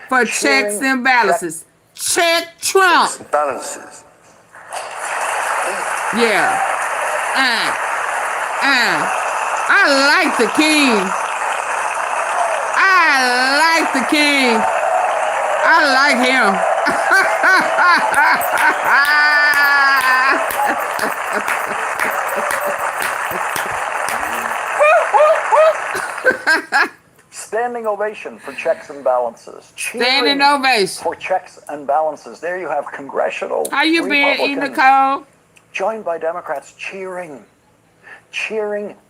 A: for checks and balances. Check Trump.
C: Checks and balances.
A: Yeah. I like the king. I like the king. I like him.
J: Standing standing ovation for checks and balances.
A: Standing
J: Cheering
A: ovation
J: for checks and balances. There you have congressional
A: How you been, E.
J: Republicans
A: Nicole?
J: joined by Democrats cheering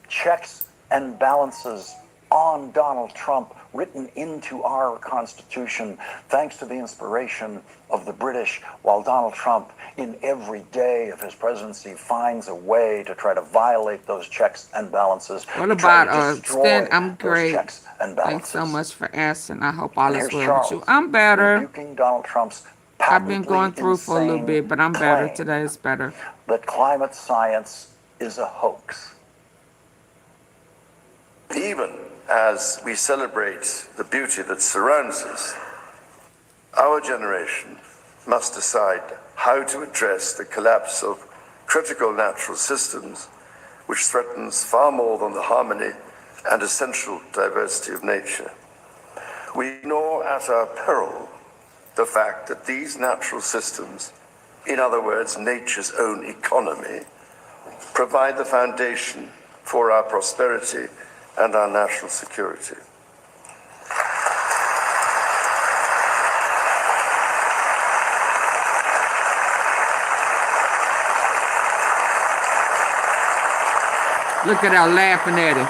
J: checks and balances on Donald Trump, written into our Constitution, thanks to the inspiration of the British, while Donald Trump, in every day of his presidency, finds a way to try to violate those checks and balances.
A: What about I'm
J: those
A: great.
J: checks and balances.
A: Thanks so much for asking. I hope all
J: And
A: is
J: here's
A: well
J: Charles,
A: with you. I'm better.
J: rebuking Donald Trump's
A: I've been going
J: patently
A: through for a little
J: insane
A: bit, but I'm better.
J: claim
A: Today is better.
J: that climate science is a hoax.
C: Even as we celebrate the beauty that surrounds us, our generation must decide how to address the collapse of critical natural systems, which threatens far more than the harmony and essential diversity of nature. We ignore at our peril the fact that these natural systems, in other words, nature's own economy, provide the foundation for our prosperity and our national security.
A: Look at her laughing at him.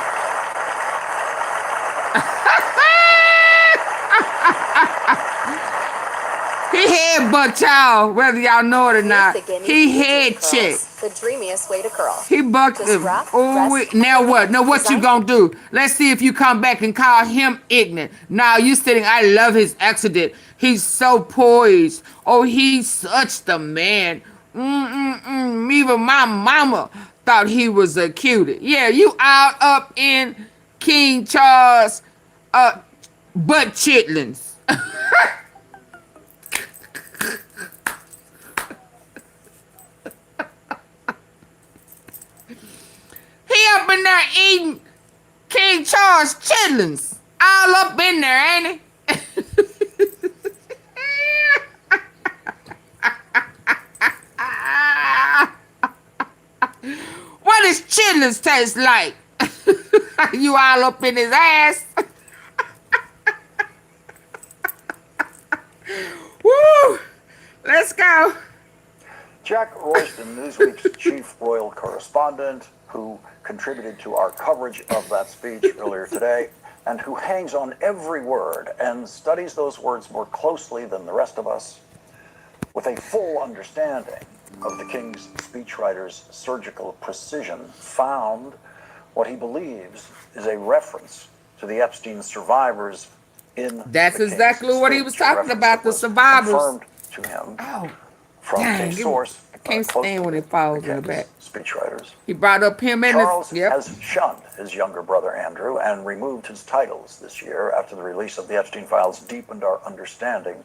A: He headbutt y'all, whether y'all know it or not. He head check.
D: The dreamiest way to curl.
A: He bucked him. Now what? Now what you gonna do? Let's see if you come back and call him ignorant. Now you sitting, I love his accident. He's so poised. Oh, he's such the man. Even my mama thought he was a cutie. Yeah, you out up in King Charles butt chitlins. He up in there eating King Charles chitlins. All up in there, ain't he? What does chitlins taste like? You all up in his ass. Woo! Let's go.
J: Jack Royston, Newsweek's chief royal correspondent, who contributed to our coverage of that speech earlier today, and who hangs on every word and studies those words more closely than the rest of us, with a full understanding of the King's speechwriter's surgical precision, found what he believes is a reference to the Epstein survivors in
A: That's
J: the
A: exactly
J: King's
A: what he was
J: speech, a
A: talking
J: reference
A: about,
J: that
A: the
J: was
A: survivors.
J: confirmed to him from a source
A: Can't
J: close
A: stand
J: to
A: when
J: the
A: it falls in the
J: King's
A: back.
J: speechwriters.
A: He brought up him and
J: Charles
A: his,
J: has shunned his younger brother Andrew and removed his titles this year after the release of the Epstein files deepened our understanding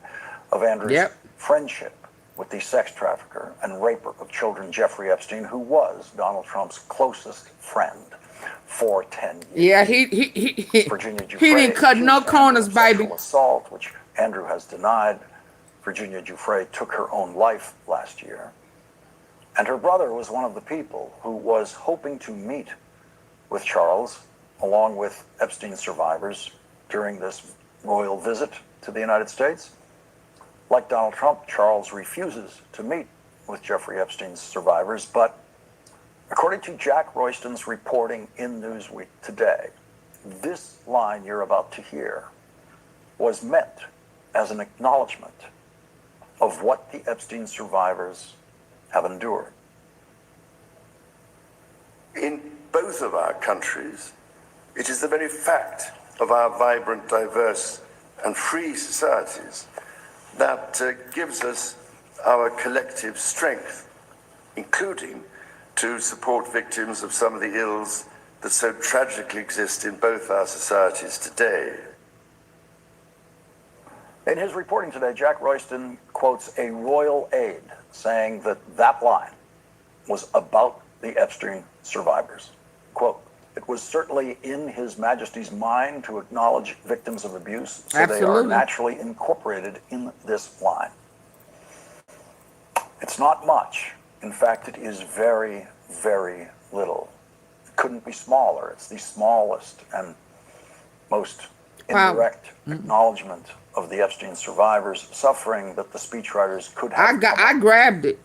J: of Andrew's friendship with the sex trafficker and raper of children Jeffrey Epstein, who was Donald Trump's closest friend for 10 years.
A: Yeah, he
J: Virginia Giuffre
A: he didn't cut no
J: accused
A: corners,
J: Andrew of
A: baby.
J: sexual assault, which Andrew has denied. Virginia Giuffre took her own life last year. And her brother was one of the people who was hoping to meet with Charles, along with Epstein survivors, during this royal visit to the United States. Like Donald Trump, Charles refuses to meet with Jeffrey Epstein's survivors, but according to Jack Royston's reporting in Newsweek today, this line you're about to hear was meant as an acknowledgement of what the Epstein survivors have endured.
C: In both of our countries, it is the very fact of our vibrant, diverse, and free societies that gives us our collective strength, including to support victims of some of the ills that so tragically exist in both our societies today.
J: In his reporting today, Jack Royston quotes a royal aide saying that that line was about the Epstein survivors. Quote, "It was certainly in His Majesty's mind to acknowledge victims of abuse, so they are naturally incorporated in this line." It's not much. In fact, it is very, very little. It couldn't be smaller. It's the smallest and most indirect acknowledgement of the Epstein survivors' suffering that the speechwriters could have.
A: I grabbed it.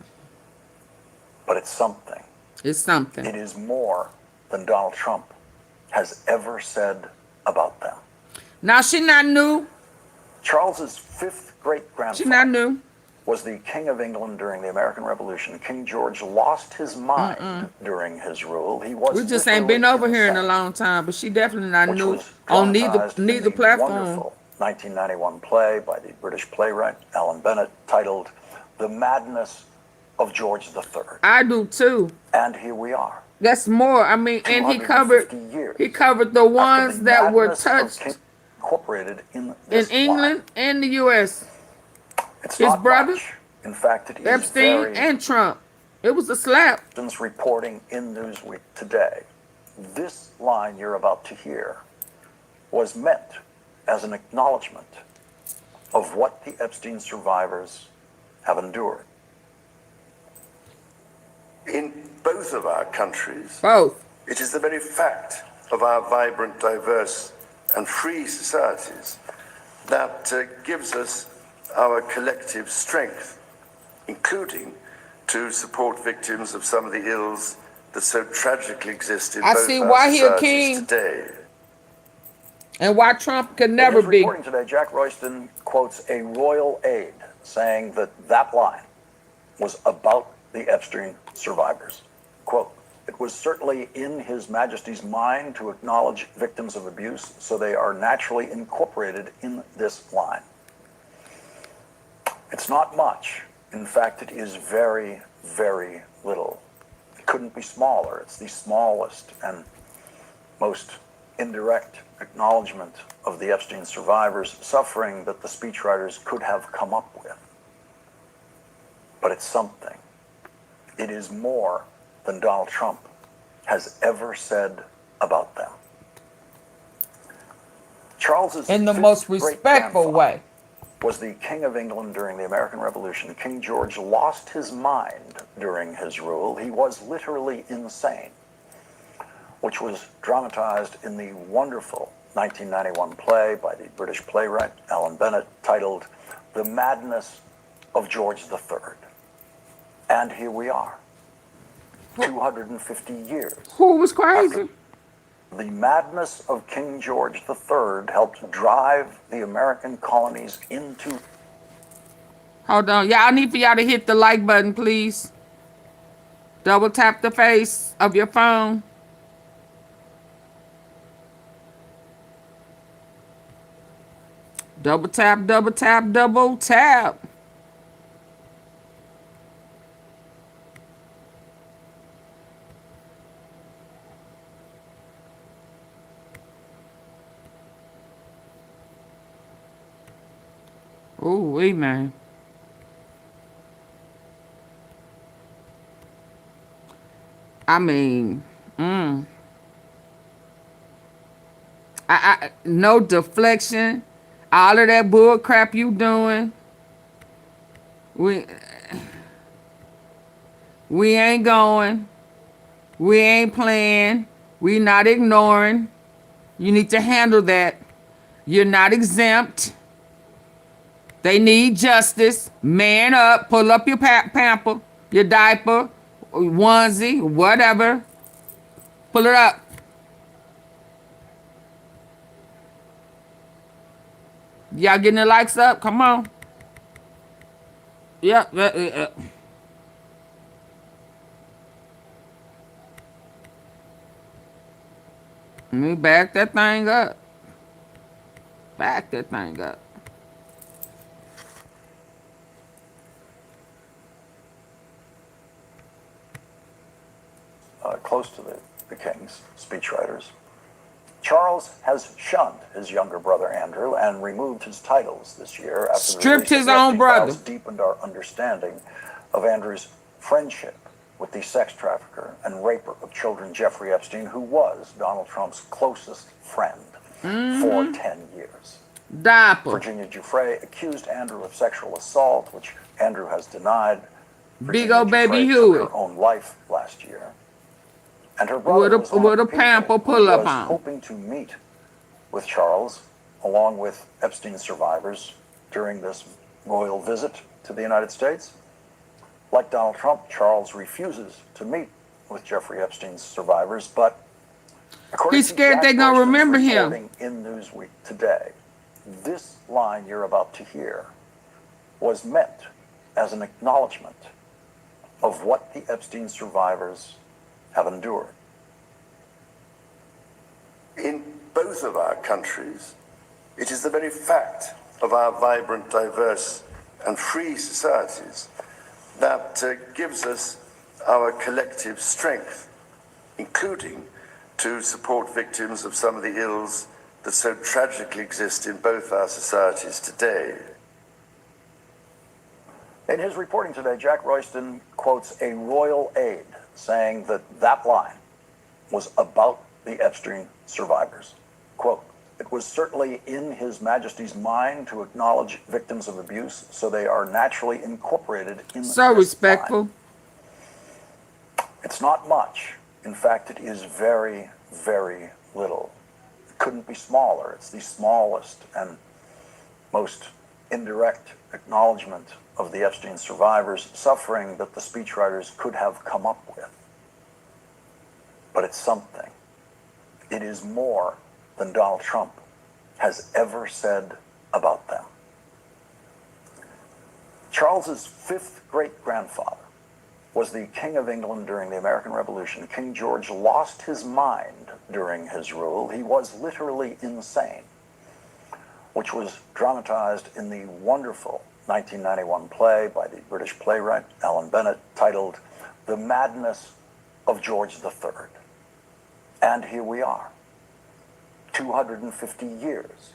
J: But it's something.
A: It's something.
J: It is more than Donald Trump has ever said about them.
A: Now, she not new.
J: Charles's fifth great-grandfather.
A: She not new.
J: Was the King of England during the American Revolution. King George lost his mind during his rule. He was.
A: We just ain't been over here in a long time, but she definitely not new on neither platform.
J: Wonderful 1991 play by the British playwright Alan Bennett titled "The Madness of George III."
A: I do too.
J: And here we are.
A: That's more. I mean, and he covered the ones that were touched
J: incorporated in
A: England and the U.S.
J: It's
A: his
J: not
A: brother,
J: much. In fact, it is
A: Epstein and Trump. It was a slap.
J: Reporting in Newsweek today. This line you're about to hear was meant as an acknowledgement of what the Epstein survivors have endured.
C: In both of our countries,
A: it
C: is the very fact of our vibrant, diverse, and free societies that gives us our collective strength, including to support victims of some of the ills that so tragically exist in both our societies today.
A: And why Trump could never be.
J: Reporting today, Jack Royston quotes a royal aide saying that line was about the Epstein survivors. Quote, "It was certainly in His Majesty's mind to acknowledge victims of abuse, so they are naturally incorporated in this line." It's not much. In fact, it is very, very little. It couldn't be smaller. It's the smallest and most indirect acknowledgement of the Epstein survivors' suffering that the speechwriters could have come up with. But it's something. It is more than Donald Trump has ever said about them. Charles's
A: in the most respectful way
J: was the King of England during the American Revolution. King George lost his mind during his rule. He was literally insane, which was dramatized in the wonderful 1991 play by the British playwright Alan Bennett titled "The Madness of George III." And here we are, 250 years.
A: Who was crazy?
J: The madness of King George III helped drive the American colonies into...
A: Hold on. Y'all need for y'all to hit the like button, please. Double tap the face of your phone. Double tap, double tap, double tap. Ooh, man. I mean, no deflection. All of that bull crap you doing. We ain't going. We ain't playing. We not ignoring. You need to handle that. You're not exempt. They need justice. Man up. Pull up your pamper, your diaper, onesie, whatever. Pull it up. Y'all getting the likes up? Come on. Yep. Let me back that thing up. Back that thing up.
J: Close to the king's speechwriters. Charles has shunned his younger brother Andrew and removed his titles this year after
A: stripped his own brother.
J: Deepened our understanding of Andrew's friendship with the sex trafficker and raper of children Jeffrey Epstein, who was Donald Trump's closest friend for 10 years. Virginia Giuffre accused Andrew of sexual assault, which Andrew has denied.
A: Big old baby Huey.
J: Her own life last year. And her brother
A: with a pamper pull up on.
J: Hoping to meet with Charles along with Epstein's survivors during this royal visit to the United States. Like Donald Trump, Charles refuses to meet with Jeffrey Epstein's survivors, but according
A: He's scared
J: to
A: they're
J: Jack
A: gonna
J: Royston's
A: remember him.
J: reporting in Newsweek today, this line you're about to hear was meant as an acknowledgement of what the Epstein survivors have endured.
C: In both of our countries, it is the very fact of our vibrant, diverse, and free societies that gives us our collective strength, including to support victims of some of the ills that so tragically exist in both our societies today.
J: In his reporting today, Jack Royston quotes a royal aide saying that that line was about the Epstein survivors. Quote, "It was certainly in His Majesty's mind to acknowledge victims of abuse, so they are naturally incorporated in
A: So
J: this
A: respectful.
J: line." It's not much. In fact, it is very, very little. It couldn't be smaller. It's the smallest and most indirect acknowledgement of the Epstein survivors' suffering that the speechwriters could have come up with. But it's something. It is more than Donald Trump has ever said about them. Charles's fifth great-grandfather was the King of England during the American Revolution. King George lost his mind during his rule. He was literally insane, which was dramatized in the wonderful 1991 play by the British playwright Alan Bennett titled The Madness of George III. And here we are, 250 years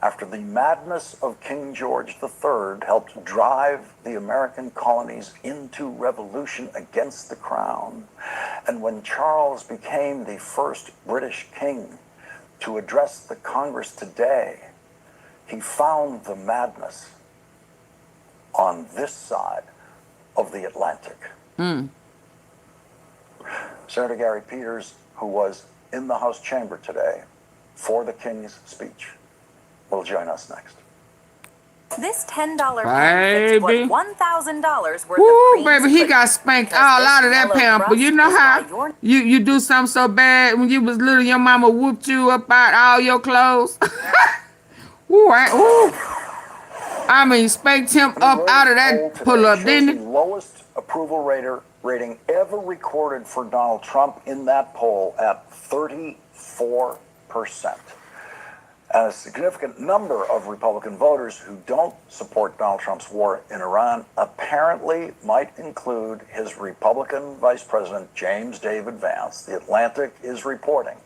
J: after the madness of King George III helped drive the American colonies into revolution against the crown, and when Charles became the first British king to address the Congress today, he found the madness on this side of the Atlantic. Senator Gary Peters, who was in the House chamber today for the King's speech, will join us next.
M: This $10 pen fixed
A: Baby.
M: what $1,000 worth
A: Woo,
M: of creams
A: baby, he
M: couldn't,
A: got spanked
M: because
A: all
M: this
A: out of that
M: yellow
A: pamper.
M: crust
A: You know
M: is
A: how
M: why you're
A: you do something so bad when you was little, your mama whooped you up out all your clothes. Ooh, I mean, spanked him up out of that pull-up, didn't
J: The
A: he?
J: lowest approval rating ever recorded for Donald Trump in that poll at 34%. And a significant number of Republican voters who don't support Donald Trump's war in Iran apparently might include his Republican Vice President, James David Vance. The Atlantic is reporting.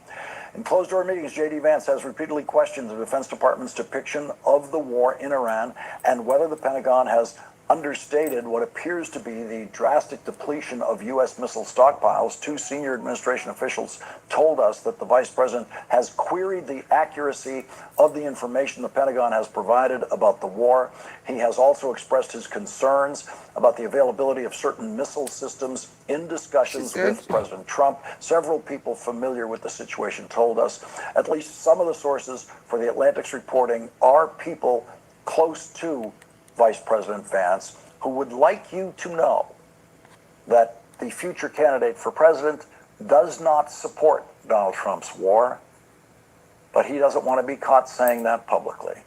J: In closed-door meetings, J.D. Vance has repeatedly questioned the Defense Department's depiction of the war in Iran and whether the Pentagon has understated what appears to be the drastic depletion of U.S. missile stockpiles. Two senior administration officials told us that the vice president has queried the accuracy of the information the Pentagon has provided about the war. He has also expressed his concerns about the availability of certain missile systems in discussions with President Trump. Several people familiar with the situation told us at least some of the sources for the Atlantic's reporting are people close to Vice President Vance, who would like you to know that the future candidate for president does not support Donald Trump's war, but he doesn't want to be caught saying that publicly.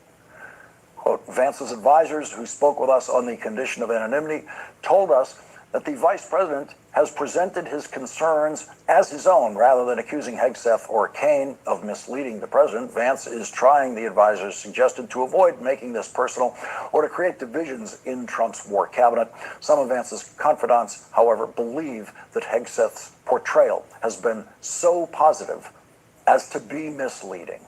J: Quote, Vance's advisors, who spoke with us on the condition of anonymity, told us that the vice president has presented his concerns as his own rather than accusing Hegseth or Kaine of misleading the president. Vance is trying, the advisors suggested, to avoid making this personal or to create divisions in Trump's war cabinet. Some of Vance's confidants, however, believe that Hegseth's portrayal has been so positive as to be misleading.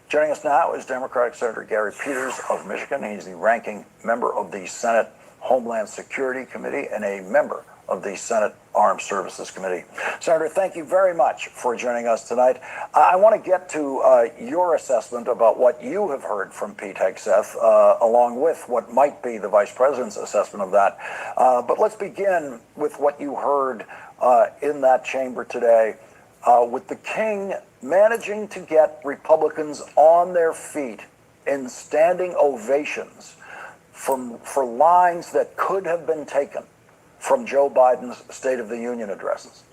J: Joining us now is Democratic Senator Gary Peters of Michigan. He's the ranking member of the Senate Homeland Security Committee and a member of the Senate Armed Services Committee. Senator, thank you very much for joining us tonight. I want to get to your assessment about what you have heard from Pete Hegseth, along with what might be the Vice President's assessment of that. But let's begin with what you heard in that chamber today, with the King managing to get Republicans on their feet in standing ovations for lines that could have been taken from Joe Biden's State of the Union addresses.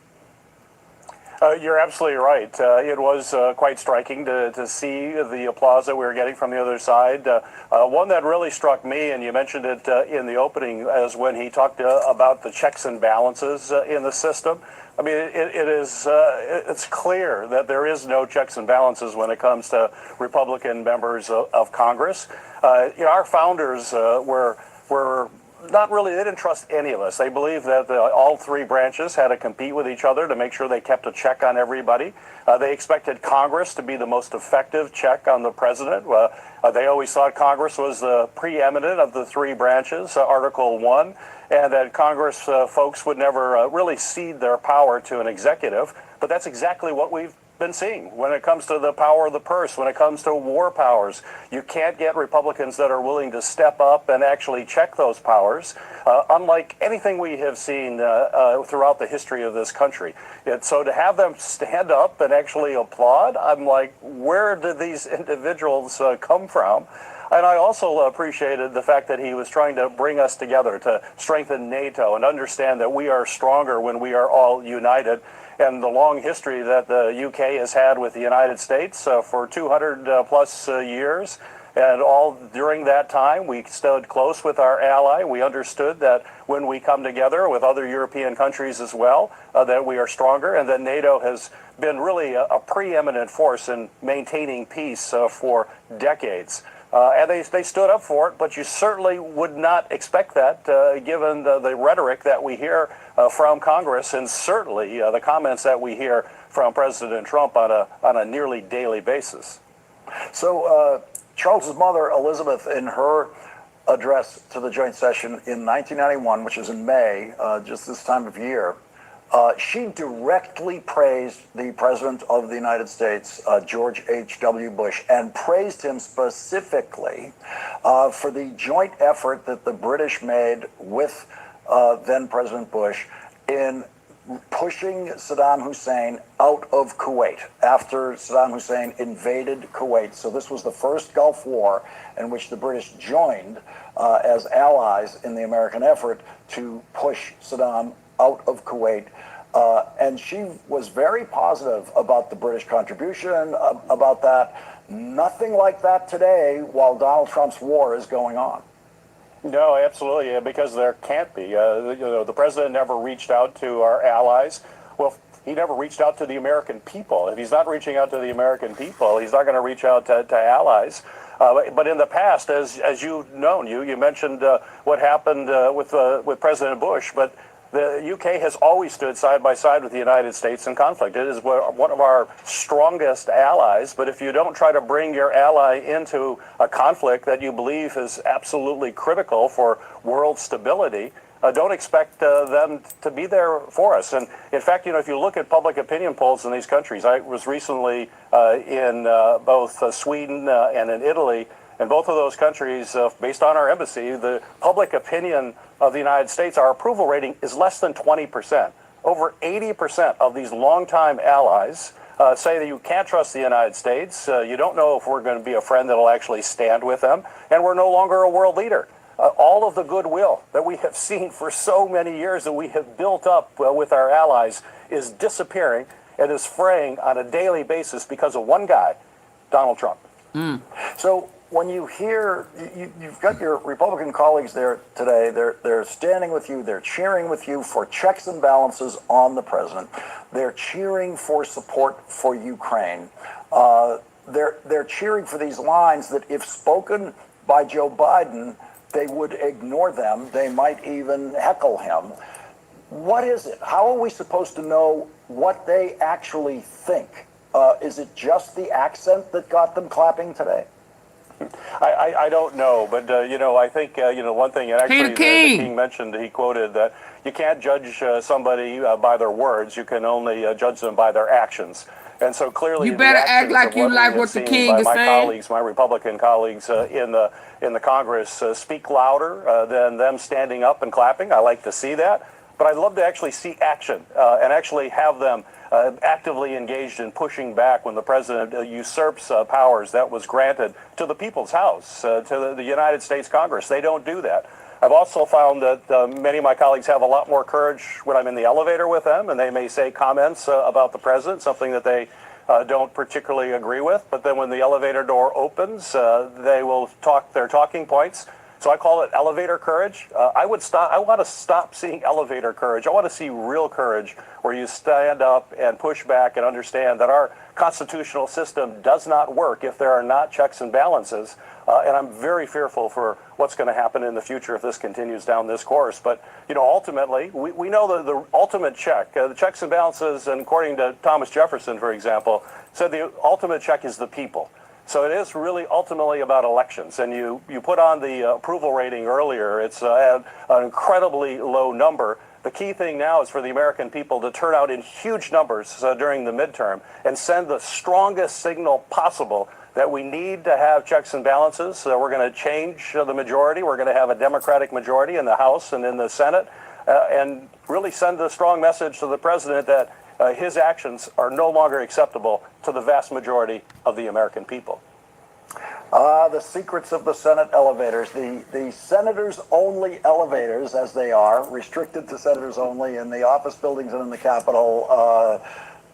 N: You're absolutely right. It was quite striking to see the applause that we were getting from the other side. One that really struck me, and you mentioned it in the opening, is when he talked about the checks and balances in the system. I mean, it's clear that there is no checks and balances when it comes to Republican members of Congress. Our founders were not really, they didn't trust any of us. They believed that all three branches had to compete with each other to make sure they kept a check on everybody. They expected Congress to be the most effective check on the president. They always thought Congress was the preeminent of the three branches, Article 1, and that Congress folks would never really cede their power to an executive. But that's exactly what we've been seeing when it comes to the power of the purse, when it comes to war powers. You can't get Republicans that are willing to step up and actually check those powers, unlike anything we have seen throughout the history of this country. So to have them stand up and actually applaud, I'm like, where did these individuals come from? And I also appreciated the fact that he was trying to bring us together to strengthen NATO and understand that we are stronger when we are all united. And the long history that the UK has had with the United States for 200 plus years. And all during that time, we stood close with our ally. We understood that when we come together with other European countries as well, that we are stronger, and that NATO has been really a preeminent force in maintaining peace for decades. And they stood up for it, but you certainly would not expect that given the rhetoric that we hear from Congress, and certainly the comments that we hear from President Trump on a nearly daily basis.
J: So Charles's mother, Elizabeth, in her address to the joint session in 1991, which is in May, just this time of year, she directly praised the President of the United States, George H.W. Bush, and praised him specifically for the joint effort that the British made with then President Bush in pushing Saddam Hussein out of Kuwait after Saddam Hussein invaded Kuwait. So this was the first Gulf War in which the British joined as allies in the American effort to push Saddam out of Kuwait. And she was very positive about the British contribution, about that. Nothing like that today while Donald Trump's war is going on.
N: No, absolutely, because there can't be. The president never reached out to our allies. Well, he never reached out to the American people. If he's not reaching out to the American people, he's not going to reach out to allies. But in the past, as you've known, you mentioned what happened with President Bush, but the UK has always stood side by side with the United States in conflict. It is one of our strongest allies, but if you don't try to bring your ally into a conflict that you believe is absolutely critical for world stability, don't expect them to be there for us. And in fact, if you look at public opinion polls in these countries, I was recently in both Sweden and in Italy. In both of those countries, based on our embassy, the public opinion of the United States, our approval rating is less than 20%. Over 80% of these longtime allies say that you can't trust the United States. You don't know if we're going to be a friend that will actually stand with them, and we're no longer a world leader. All of the goodwill that we have seen for so many years that we have built up with our allies is disappearing and is fraying on a daily basis because of one guy, Donald Trump.
J: So when you hear, you've got your Republican colleagues there today, they're standing with you, they're cheering with you for checks and balances on the president. They're cheering for support for Ukraine. They're cheering for these lines that if spoken by Joe Biden, they would ignore them. They might even heckle him. What is it? How are we supposed to know what they actually think? Is it just the accent that got them clapping today?
N: I don't know, but I think one thing, and actually the King mentioned, he quoted that you can't judge somebody by their words. You can only judge them by their actions. And so clearly,
A: you better act like you like what the King is saying.
N: Colleagues, my Republican colleagues in the Congress, speak louder than them standing up and clapping. I like to see that. but I'd love to actually see action and actually have them actively engaged in pushing back when the president usurps powers that was granted to the people's house, to the United States Congress. They don't do that. I've also found that many of my colleagues have a lot more courage when I'm in the elevator with them, and they may say comments about the president, something that they don't particularly agree with. But then when the elevator door opens, they will talk their talking points. So I call it elevator courage. I want to stop seeing elevator courage. I want to see real courage where you stand up and push back and understand that our constitutional system does not work if there are not checks and balances. And I'm very fearful for what's going to happen in the future if this continues down this course. But, you know, ultimately, we know that the ultimate check, the checks and balances, and according to Thomas Jefferson, for example, said the ultimate check is the people. So it is really ultimately about elections. And you put on the approval rating earlier. It's at an incredibly low number. The key thing now is for the American people to turn out in huge numbers during the midterm and send the strongest signal possible that we need to have checks and balances. We're going to change the majority. We're going to have a Democratic majority in the House and in the Senate, and really send a strong message to the president that his actions are no longer acceptable to the vast majority of the American people.
J: The secrets of the Senate elevators, the senators only elevators, as they are, restricted to senators only in the office buildings and in the Capitol.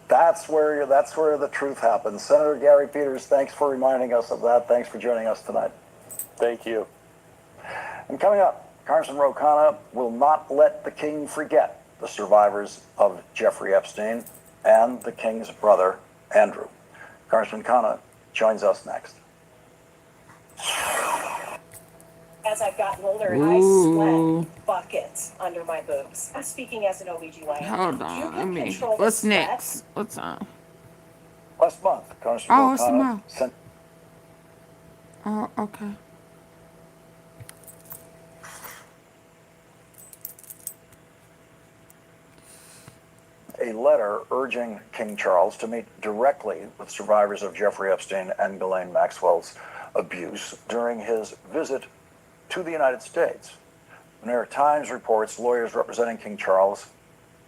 J: That's where the truth happens. Senator Gary Peters, thanks for reminding us of that. Thanks for joining us tonight.
N: Thank you.
J: And coming up, Congressman Ro Khanna will not let the king forget the survivors of Jeffrey Epstein and the king's brother, Andrew. Congressman Khanna joins us next.
O: As I've gotten older, I sweat buckets under my boobs. I'm speaking as an OBGYN.
A: Hold on, what's next? What's on?
J: Last month, Congressman Ro
A: it's the
J: Khanna
A: mouth.
J: sent...
A: Oh, okay.
J: a letter urging King Charles to meet directly with survivors of Jeffrey Epstein and Ghislaine Maxwell's abuse during his visit to the United States. The New York Times reports lawyers representing King Charles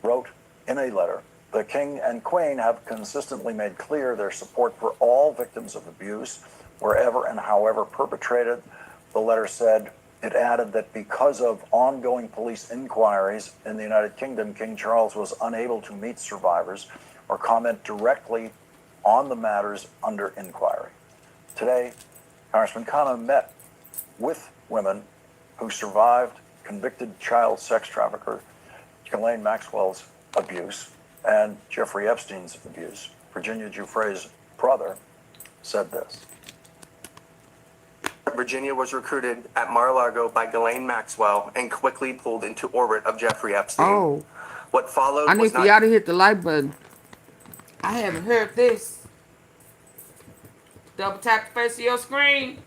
J: wrote in a letter, "The King and Queen have consistently made clear their support for all victims of abuse, wherever and however perpetrated." The letter said, it added that because of ongoing police inquiries in the United Kingdom, King Charles was unable to meet survivors or comment directly on the matters under inquiry. Today, Congressman Khanna met with women who survived convicted child sex trafficker Ghislaine Maxwell's abuse and Jeffrey Epstein's abuse. Virginia Giuffre's brother said this.
P: Virginia was recruited at Mar-a-Lago by Ghislaine Maxwell and quickly pulled into orbit of Jeffrey Epstein.
A: Oh.
P: What followed
A: I need
P: was
A: for y'all to hit the like button. I haven't heard this. Double tap the face of your screen.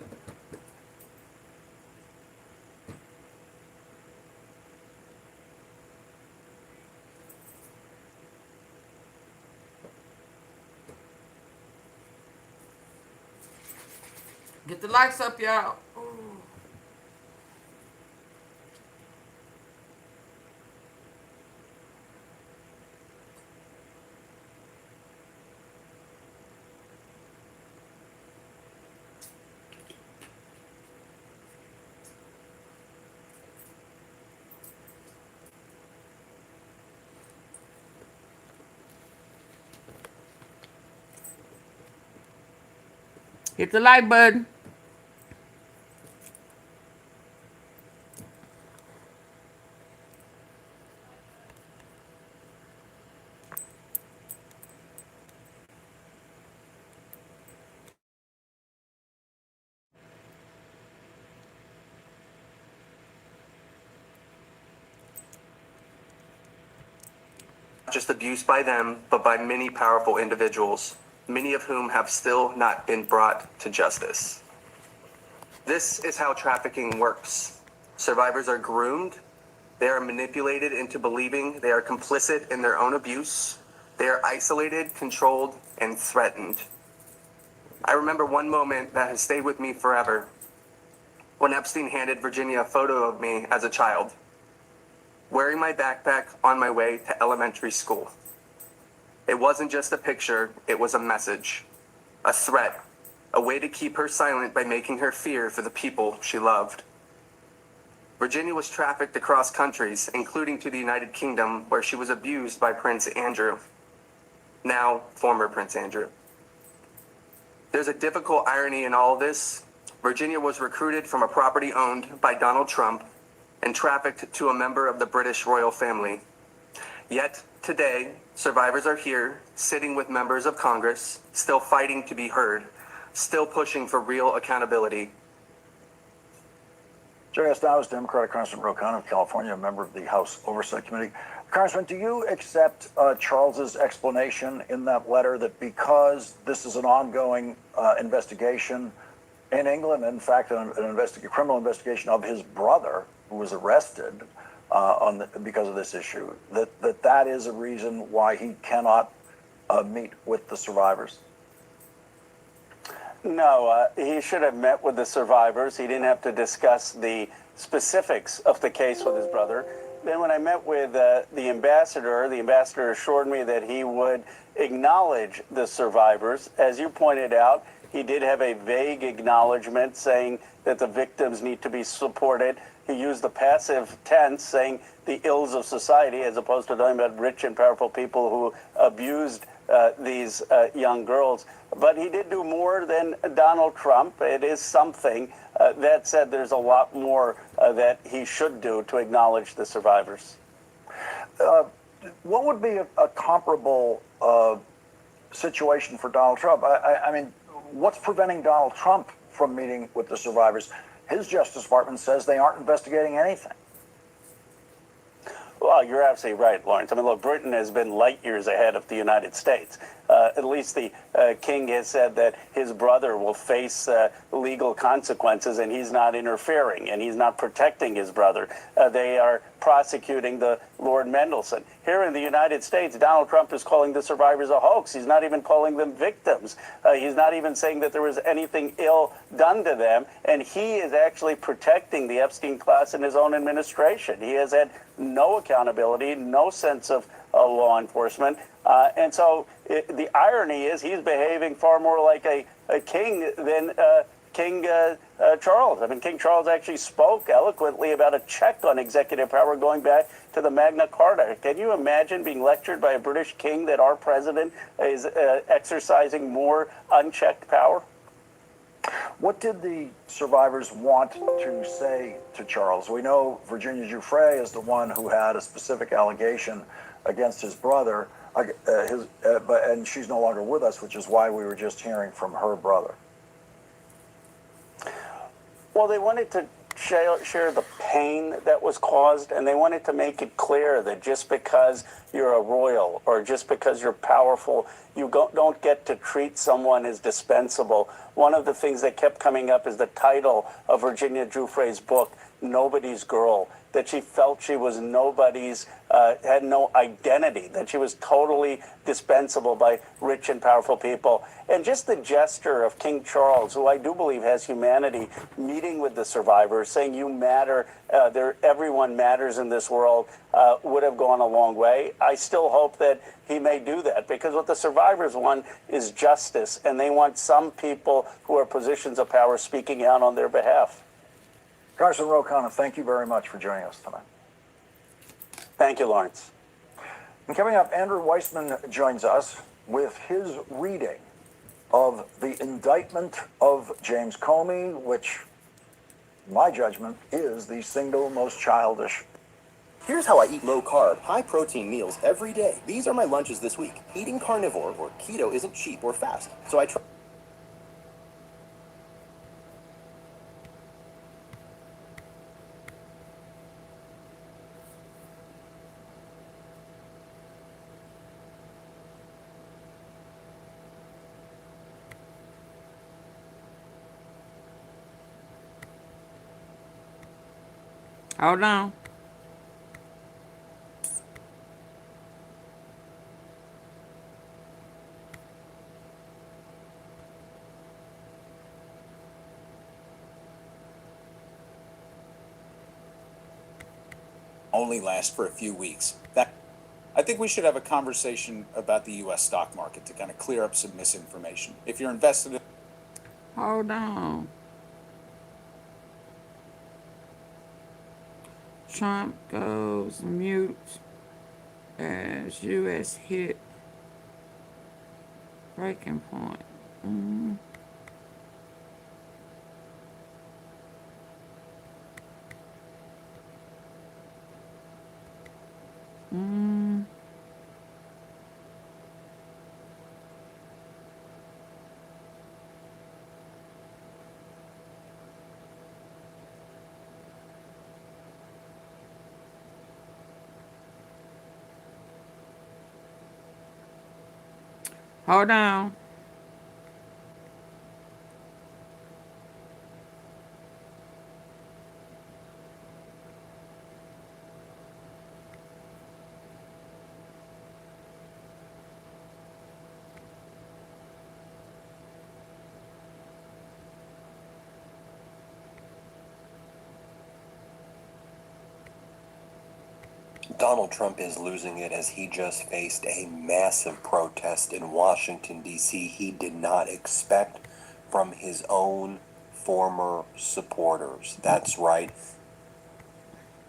A: Get the likes up, y'all. Hit the like button.
P: just abuse by them, but by many powerful individuals, many of whom have still not been brought to justice. This is how trafficking works. Survivors are groomed. They are manipulated into believing they are complicit in their own abuse. They are isolated, controlled, and threatened. I remember one moment that has stayed with me forever. When Epstein handed Virginia a photo of me as a child. wearing my backpack on my way to elementary school. It wasn't just a picture, it was a message, a threat, a way to keep her silent by making her fear for the people she loved. Virginia was trafficked across countries, including to the United Kingdom, where she was abused by Prince Andrew, now former Prince Andrew. There's a difficult irony in all of this. Virginia was recruited from a property owned by Donald Trump and trafficked to a member of the British royal family. Yet today, survivors are here, sitting with members of Congress, still fighting to be heard, still pushing for real accountability.
J: Joining us now is Democratic Congressman Ro Khanna of California, a member of the House Oversight Committee. Congressman, do you accept Charles's explanation in that letter that because this is an ongoing investigation in England, in fact, a criminal investigation of his brother who was arrested because of this issue, that is a reason why he cannot meet with the survivors?
N: No, he should have met with the survivors. He didn't have to discuss the specifics of the case with his brother. Then when I met with the ambassador assured me that he would acknowledge the survivors. As you pointed out, he did have a vague acknowledgement saying that the victims need to be supported. He used the passive tense, saying the ills of society, as opposed to talking about rich and powerful people who abused these young girls. But he did do more than Donald Trump. It is something. That said, there's a lot more that he should do to acknowledge the survivors.
J: What would be a comparable situation for Donald Trump? I mean, what's preventing Donald Trump from meeting with the survivors? His Justice Department says they aren't investigating anything.
N: Well, you're absolutely right, Lawrence. I mean, look, Britain has been light years ahead of the United States. At least the king has said that his brother will face legal consequences, and he's not interfering, and he's not protecting his brother. They are prosecuting the Lord Mendelsohn. Here in the United States, Donald Trump is calling the survivors a hoax. He's not even calling them victims. He's not even saying that there was anything ill done to them, and he is actually protecting the Epstein class in his own administration. He has had no accountability, no sense of law enforcement. And so the irony is he's behaving far more like a king than King Charles. I mean, King Charles actually spoke eloquently about a check on executive power going back to the Magna Carta. Can you imagine being lectured by a British king that our president is exercising more unchecked power?
J: What did the survivors want to say to Charles? We know Virginia Giuffre is the one who had a specific allegation against his brother, and she's no longer with us, which is why we were just hearing from her brother.
N: Well, they wanted to share the pain that was caused, and they wanted to make it clear that just because you're a royal or just because you're powerful, you don't get to treat someone as dispensable. One of the things that kept coming up is the title of Virginia Giuffre's book, Nobody's Girl, that she felt she was nobody's, had no identity, that she was totally dispensable by rich and powerful people. And just the gesture of King Charles, who I do believe has humanity, meeting with the survivors, saying you matter, everyone matters in this world, would have gone a long way. I still hope that he may do that, because what the survivors want is justice, and they want some people who are positions of power speaking out on their behalf.
J: Congressman Ro Khanna, thank you very much for joining us tonight.
N: Thank you, Lawrence.
J: And coming up, Andrew Weissman joins us with his reading of the indictment of James Comey, which, in my judgment, is the single most childish.
Q: Here's how I eat low-carb, high-protein meals every day. These are my lunches this week. Eating carnivore or keto isn't cheap or fast, so I try.
A: Hold on.
R: only last for a few weeks. I think we should have a conversation about the U.S. stock market to kind of clear up some misinformation. If you're invested in...
A: Hold on. Trump goes mute as U.S. hit breaking point. Mm. Mm. Hold on.
B: Donald Trump is losing it as he just faced a massive protest in Washington, D.C. he did not expect from his own former supporters. That's right.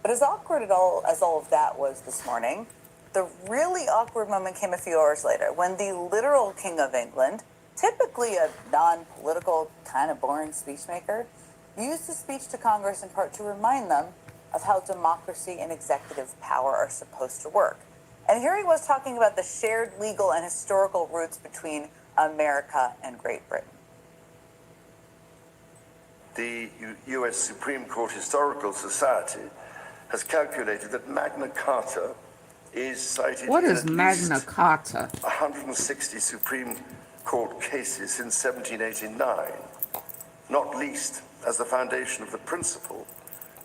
S: But as awkward as all of that was this morning, the really awkward moment came a few hours later when the literal King of England, typically a non-political, kind of boring speechmaker, used his speech to Congress in part to remind them of how democracy and executive power are supposed to work. And here he was talking about the shared legal and historical roots between America and Great Britain.
C: The U.S. Supreme Court Historical Society has calculated that Magna Carta is cited
A: What
C: in
A: is
C: at
A: Magna
C: least
A: Carta?
C: 160 Supreme Court cases since 1789, not least as the foundation of the principle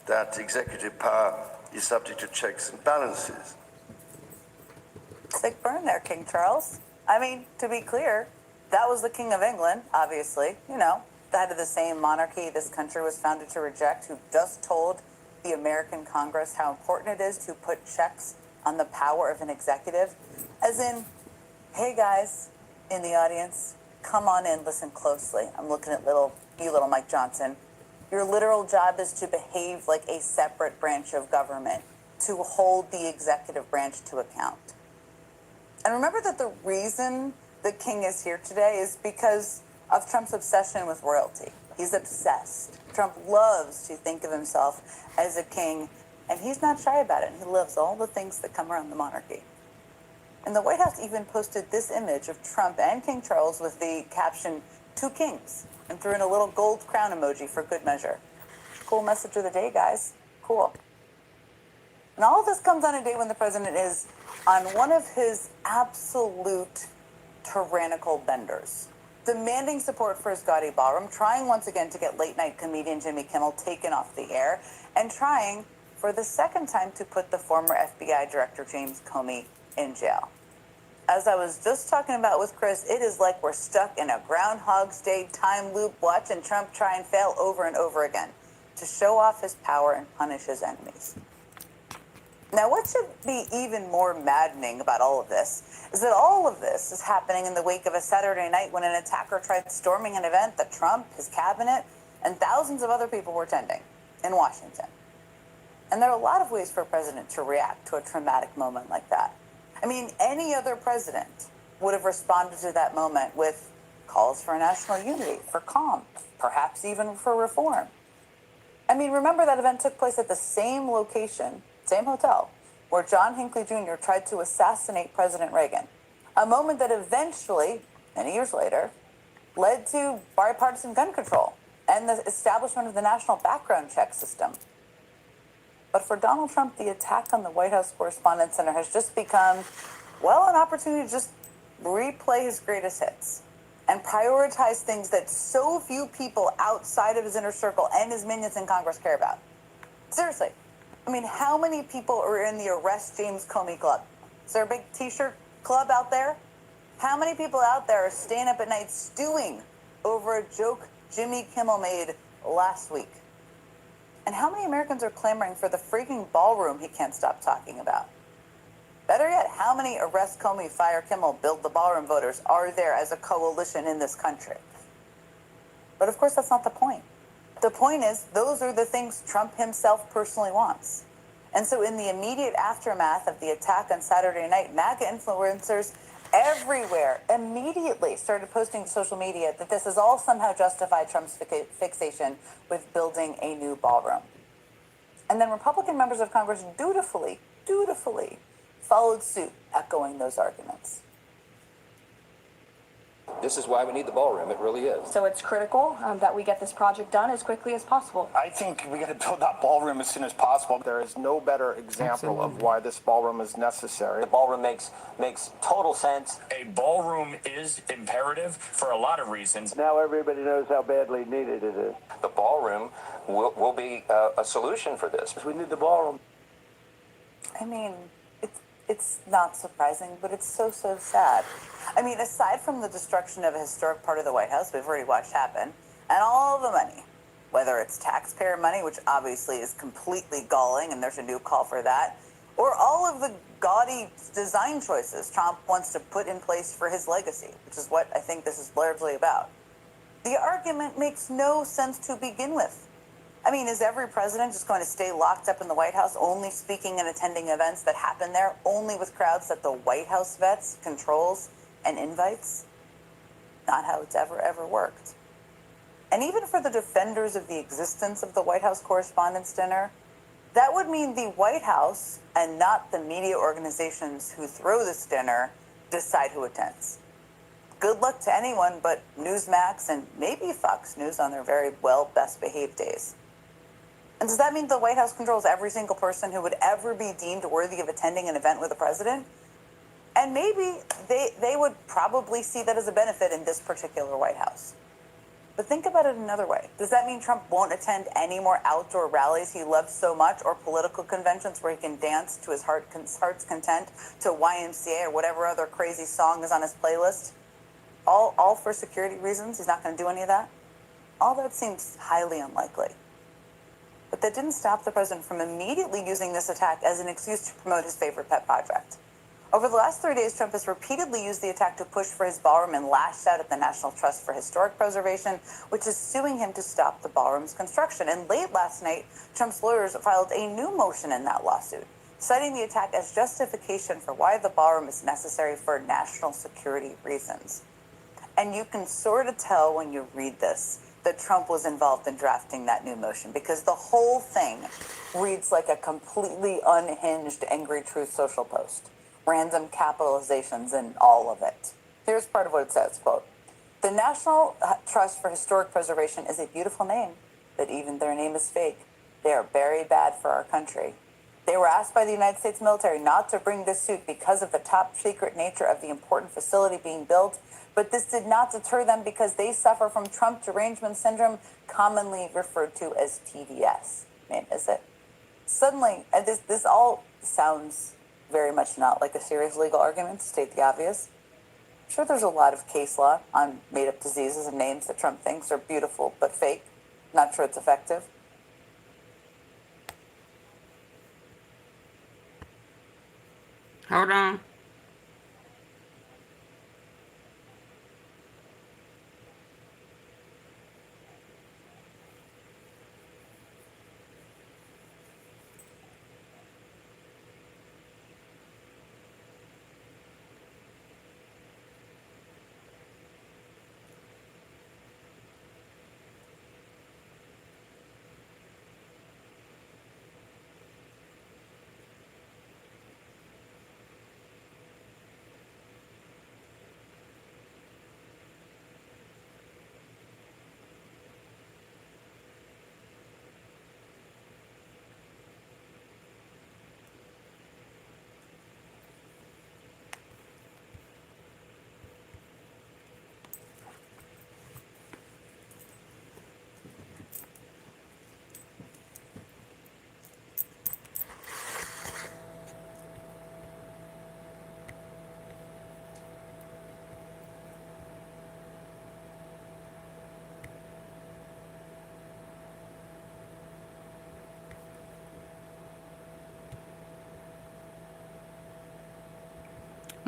C: that executive power is subject to checks and balances.
S: Sick burn there, King Charles. I mean, to be clear, that was the King of England, obviously, you know, the head of the same monarchy this country was founded to reject, who just told the American Congress how important it is to put checks on the power of an executive. As in, hey guys in the audience, come on in, listen closely. I'm looking at little Mike Johnson. Your literal job is to behave like a separate branch of government, to hold the executive branch to account. And remember that the reason the king is here today is because of Trump's obsession with royalty. He's obsessed. Trump loves to think of himself as a king, and he's not shy about it. He loves all the things that come around the monarchy. And the White House even posted this image of Trump and King Charles with the caption, "Two Kings," and threw in a little gold crown emoji for good measure. Cool message of the day, guys. Cool. And all of this comes on a day when the president is on one of his absolute tyrannical benders, demanding support for his gaudy ballroom, trying once again to get late-night comedian Jimmy Kimmel taken off the air, and trying for the second time to put the former FBI Director James Comey in jail. As I was just talking about with Chris, it is like we're stuck in a Groundhog's Day time loop watching Trump try and fail over and over again to show off his power and punish his enemies. Now, what should be even more maddening about all of this is that all of this is happening in the wake of a Saturday night when an attacker tried storming an event that Trump, his cabinet, and thousands of other people were attending in Washington. And there are a lot of ways for a president to react to a traumatic moment like that. I mean, any other president would have responded to that moment with calls for national unity, for calm, perhaps even for reform. I mean, remember that event took place at the same location, same hotel, where John Hinckley Jr. tried to assassinate President Reagan. A moment that eventually, many years later, led to bipartisan gun control and the establishment of the national background check system. But for Donald Trump, the attack on the White House Correspondents Center has just become, well, an opportunity to just replay his greatest hits and prioritize things that so few people outside of his inner circle and his minions in Congress care about. Seriously. I mean, how many people are in the Arrest James Comey Club? Is there a big t-shirt club out there? How many people out there are staying up at night stewing over a joke Jimmy Kimmel made last week? And how many Americans are clamoring for the freaking ballroom he can't stop talking about? Better yet, how many Arrest Comey, Fire Kimmel, Build the Ballroom voters are there as a coalition in this country? But of course, that's not the point. The point is, those are the things Trump himself personally wants. And so in the immediate aftermath of the attack on Saturday night, MAGA influencers everywhere immediately started posting to social media that this is all somehow justified Trump's fixation with building a new ballroom. And then Republican members of Congress dutifully followed suit, echoing those arguments.
Q: This is why we need the ballroom. It really is.
T: So it's critical that we get this project done as quickly as possible.
U: I think we got to build that ballroom as soon as possible. There is no better example of why this ballroom is necessary.
Q: The ballroom makes total sense.
V: A ballroom is imperative for a lot of reasons.
E: Now everybody knows how badly needed it is.
Q: The ballroom will be a solution for this.
E: We need the ballroom.
S: I mean, it's not surprising, but it's so sad. I mean, aside from the destruction of a historic part of the White House we've already watched happen, and all the money, whether it's taxpayer money, which obviously is completely galling, and there's a new call for that, or all of the gaudy design choices Trump wants to put in place for his legacy, which is what I think this is largely about. The argument makes no sense to begin with. I mean, is every president just going to stay locked up in the White House, only speaking and attending events that happen there, only with crowds that the White House vets, controls, and invites? Not how it's ever worked. And even for the defenders of the existence of the White House Correspondents' Dinner, that would mean the White House, and not the media organizations who throw this dinner, decide who attends. Good luck to anyone but Newsmax and maybe Fox News on their very best behaved days. And does that mean the White House controls every single person who would ever be deemed worthy of attending an event with the president? And maybe they would probably see that as a benefit in this particular White House. But think about it another way. Does that mean Trump won't attend any more outdoor rallies he loves so much, or political conventions where he can dance to his heart's content to YMCA or whatever other crazy song is on his playlist? All for security reasons? He's not going to do any of that? All that seems highly unlikely. But that didn't stop the president from immediately using this attack as an excuse to promote his favorite pet project. Over the last 3 days, Trump has repeatedly used the attack to push for his ballroom and lashed out at the National Trust for Historic Preservation, which is suing him to stop the ballroom's construction. And late last night, Trump's lawyers filed a new motion in that lawsuit, citing the attack as justification for why the ballroom is necessary for national security reasons. And you can sort of tell when you read this that Trump was involved in drafting that new motion, because the whole thing reads like a completely unhinged Angry Truth social post. Random capitalizations and all of it. Here's part of what it says, quote, "The National Trust for Historic Preservation is a beautiful name, but even their name is fake. They are very bad for our country. They were asked by the United States military not to bring this suit because of the top secret nature of the important facility being built, but this did not deter them because they suffer from Trump derangement syndrome, commonly referred to as TDS. Man, is it? Suddenly, and this all sounds very much not like a serious legal argument, to state the obvious. I'm sure there's a lot of case law on made-up diseases and names that Trump thinks are beautiful but fake. Not sure it's effective.
A: Hold on.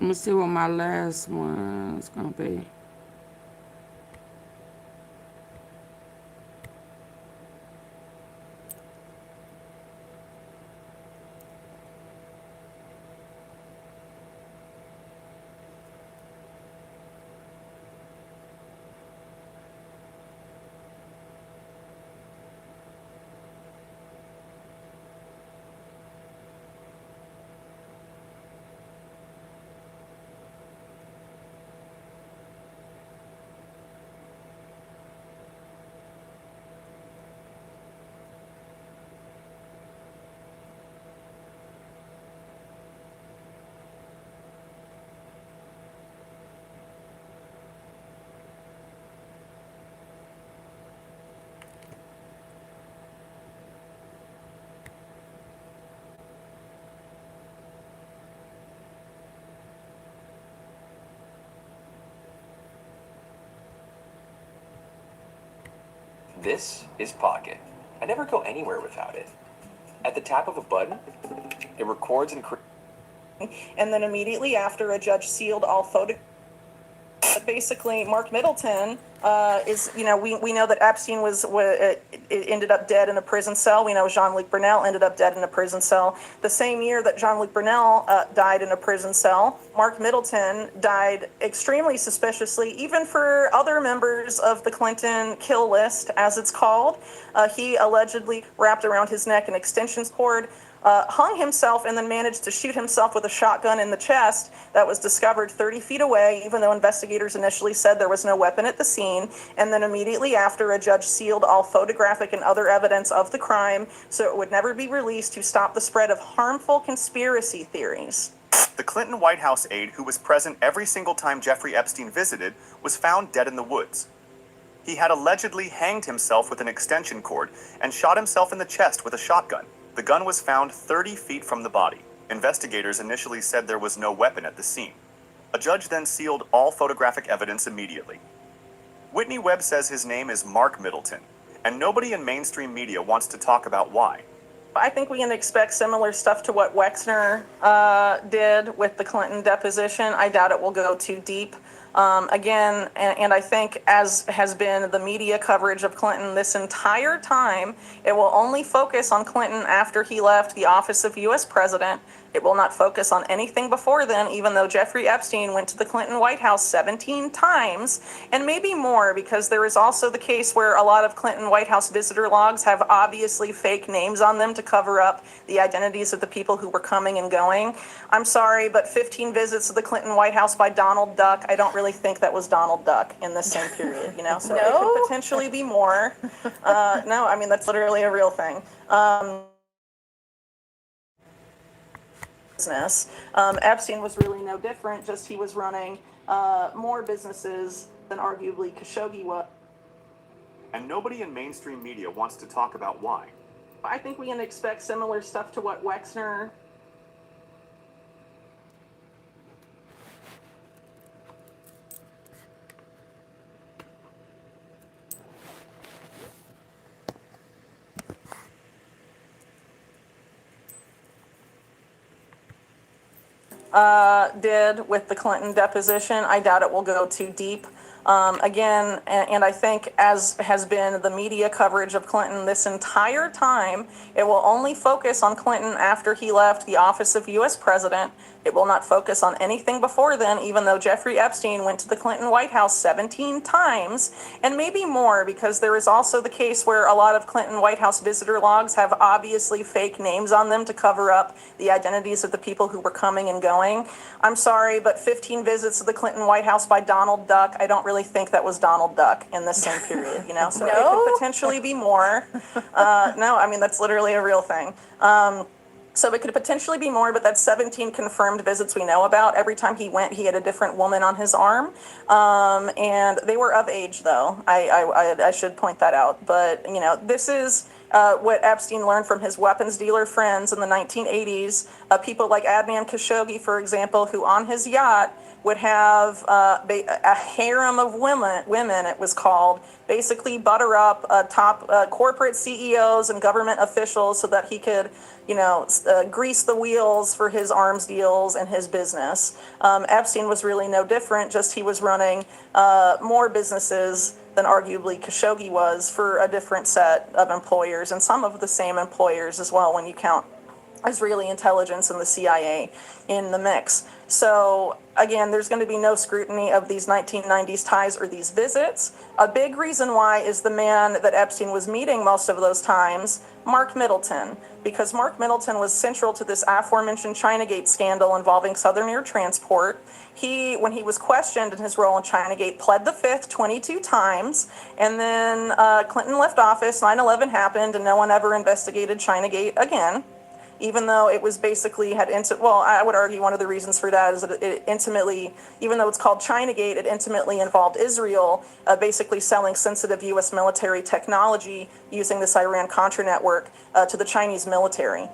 A: Let me see what my last one is gonna be.
F: This is Pocket. I never go anywhere without it. At the tap of a button, it records and
H: and then immediately after, a judge sealed all photographs. Basically, Mark Middleton is, we know that Epstein ended up dead in a prison cell. We know Jean-Luc Brunel ended up dead in a prison cell. The same year that Jean-Luc Brunel died in a prison cell, Mark Middleton died extremely suspiciously, even for other members of the Clinton kill list, as it's called. He allegedly wrapped around his neck an extension cord, hung himself, and then managed to shoot himself with a shotgun in the chest that was discovered 30 feet away, even though investigators initially said there was no weapon at the scene. And then immediately after, a judge sealed all photographic and other evidence of the crime so it would never be released to stop the spread of harmful conspiracy theories.
W: The Clinton White House aide, who was present every single time Jeffrey Epstein visited, was found dead in the woods. He had allegedly hanged himself with an extension cord and shot himself in the chest with a shotgun. The gun was found 30 feet from the body. Investigators initially said there was no weapon at the scene. A judge then sealed all photographic evidence immediately. Whitney Webb says his name is Mark Middleton, and nobody in mainstream media wants to talk about why.
H: I think we can expect similar stuff to what Wexner did with the Clinton deposition. I doubt it will go too deep. Again, and I think, as has been the media coverage of Clinton this entire time, it will only focus on Clinton after he left the office of U.S. president. It will not focus on anything before then, even though Jeffrey Epstein went to the Clinton White House 17 times, and maybe more, because there is also the case where a lot of Clinton White House visitor logs have obviously fake names on them to cover up the identities of the people who were coming and going. I'm sorry, but 15 visits to the Clinton White House by Donald Duck, I don't really think that was Donald Duck in the same period, So it could potentially be more. No, I mean, that's literally a real thing. Business. Epstein was really no different, just he was running more businesses than arguably Khashoggi was.
W: And nobody in mainstream media wants to talk about why.
H: I think we can expect similar stuff to what Wexner did with the Clinton deposition. I doubt it will go too deep. Again, and I think, as has been the media coverage of Clinton this entire time, it will only focus on Clinton after he left the office of U.S. president. It will not focus on anything before then, even though Jeffrey Epstein went to the Clinton White House 17 times, and maybe more, because there is also the case where a lot of Clinton White House visitor logs have obviously fake names on them to cover up the identities of the people who were coming and going. I'm sorry, but 15 visits to the Clinton White House by Donald Duck, I don't really think that was Donald Duck in the same period, So it could potentially be more. No, I mean, that's literally a real thing. So it could potentially be more, but that's 17 confirmed visits we know about. Every time he went, he had a different woman on his arm. And they were of age, though. I should point that out. But, this is what Epstein learned from his weapons dealer friends in the 1980s, people like Adnan Khashoggi, for example, who on his yacht would have a harem of women, it was called, basically butter up top corporate CEOs and government officials so that he could, grease the wheels for his arms deals and his business. Epstein was really no different, just he was running more businesses than arguably Khashoggi was for a different set of employers, and some of the same employers as well when you count Israeli intelligence and the CIA in the mix. So again, there's going to be no scrutiny of these 1990s ties or these visits. A big reason why is the man that Epstein was meeting most of those times, Mark Middleton, because Mark Middleton was central to this aforementioned Chinagate scandal involving Southern Air Transport. He, when he was questioned in his role in Chinagate, pled the fifth 22 times, and then Clinton left office, 9/11 happened, and no one ever investigated Chinagate again. Even though it was basically I would argue one of the reasons for that is that it intimately, even though it's called Chinagate, it intimately involved Israel, basically selling sensitive U.S. military technology using this Iran-Contra network to the Chinese military.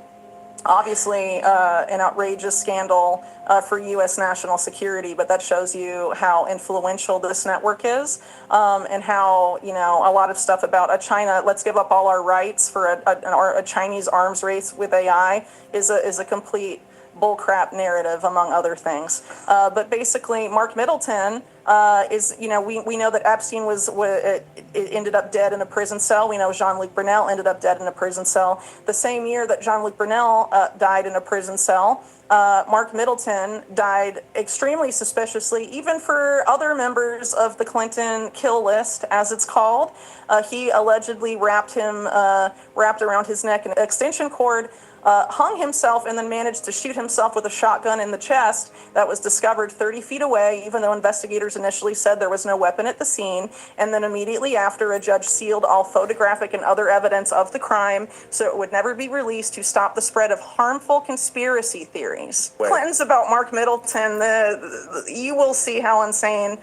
H: Obviously, an outrageous scandal for U.S. national security, but that shows you how influential this network is, and how, a lot of stuff about China, let's give up all our rights for a Chinese arms race with AI is a complete bullcrap narrative, among other things. But basically, Mark Middleton is, we know that Epstein ended up dead in a prison cell. We know Jean-Luc Brunel ended up dead in a prison cell. The same year that Jean-Luc Brunel died in a prison cell, Mark Middleton died extremely suspiciously, even for other members of the Clinton kill list, as it's called. He allegedly wrapped around his neck an extension cord, hung himself, and then managed to shoot himself with a shotgun in the chest that was discovered 30 feet away, even though investigators initially said there was no weapon at the scene. And then immediately after, a judge sealed all photographic and other evidence of the crime so it would never be released to stop the spread of harmful conspiracy theories. Clinton's about Mark Middleton, you will see how insane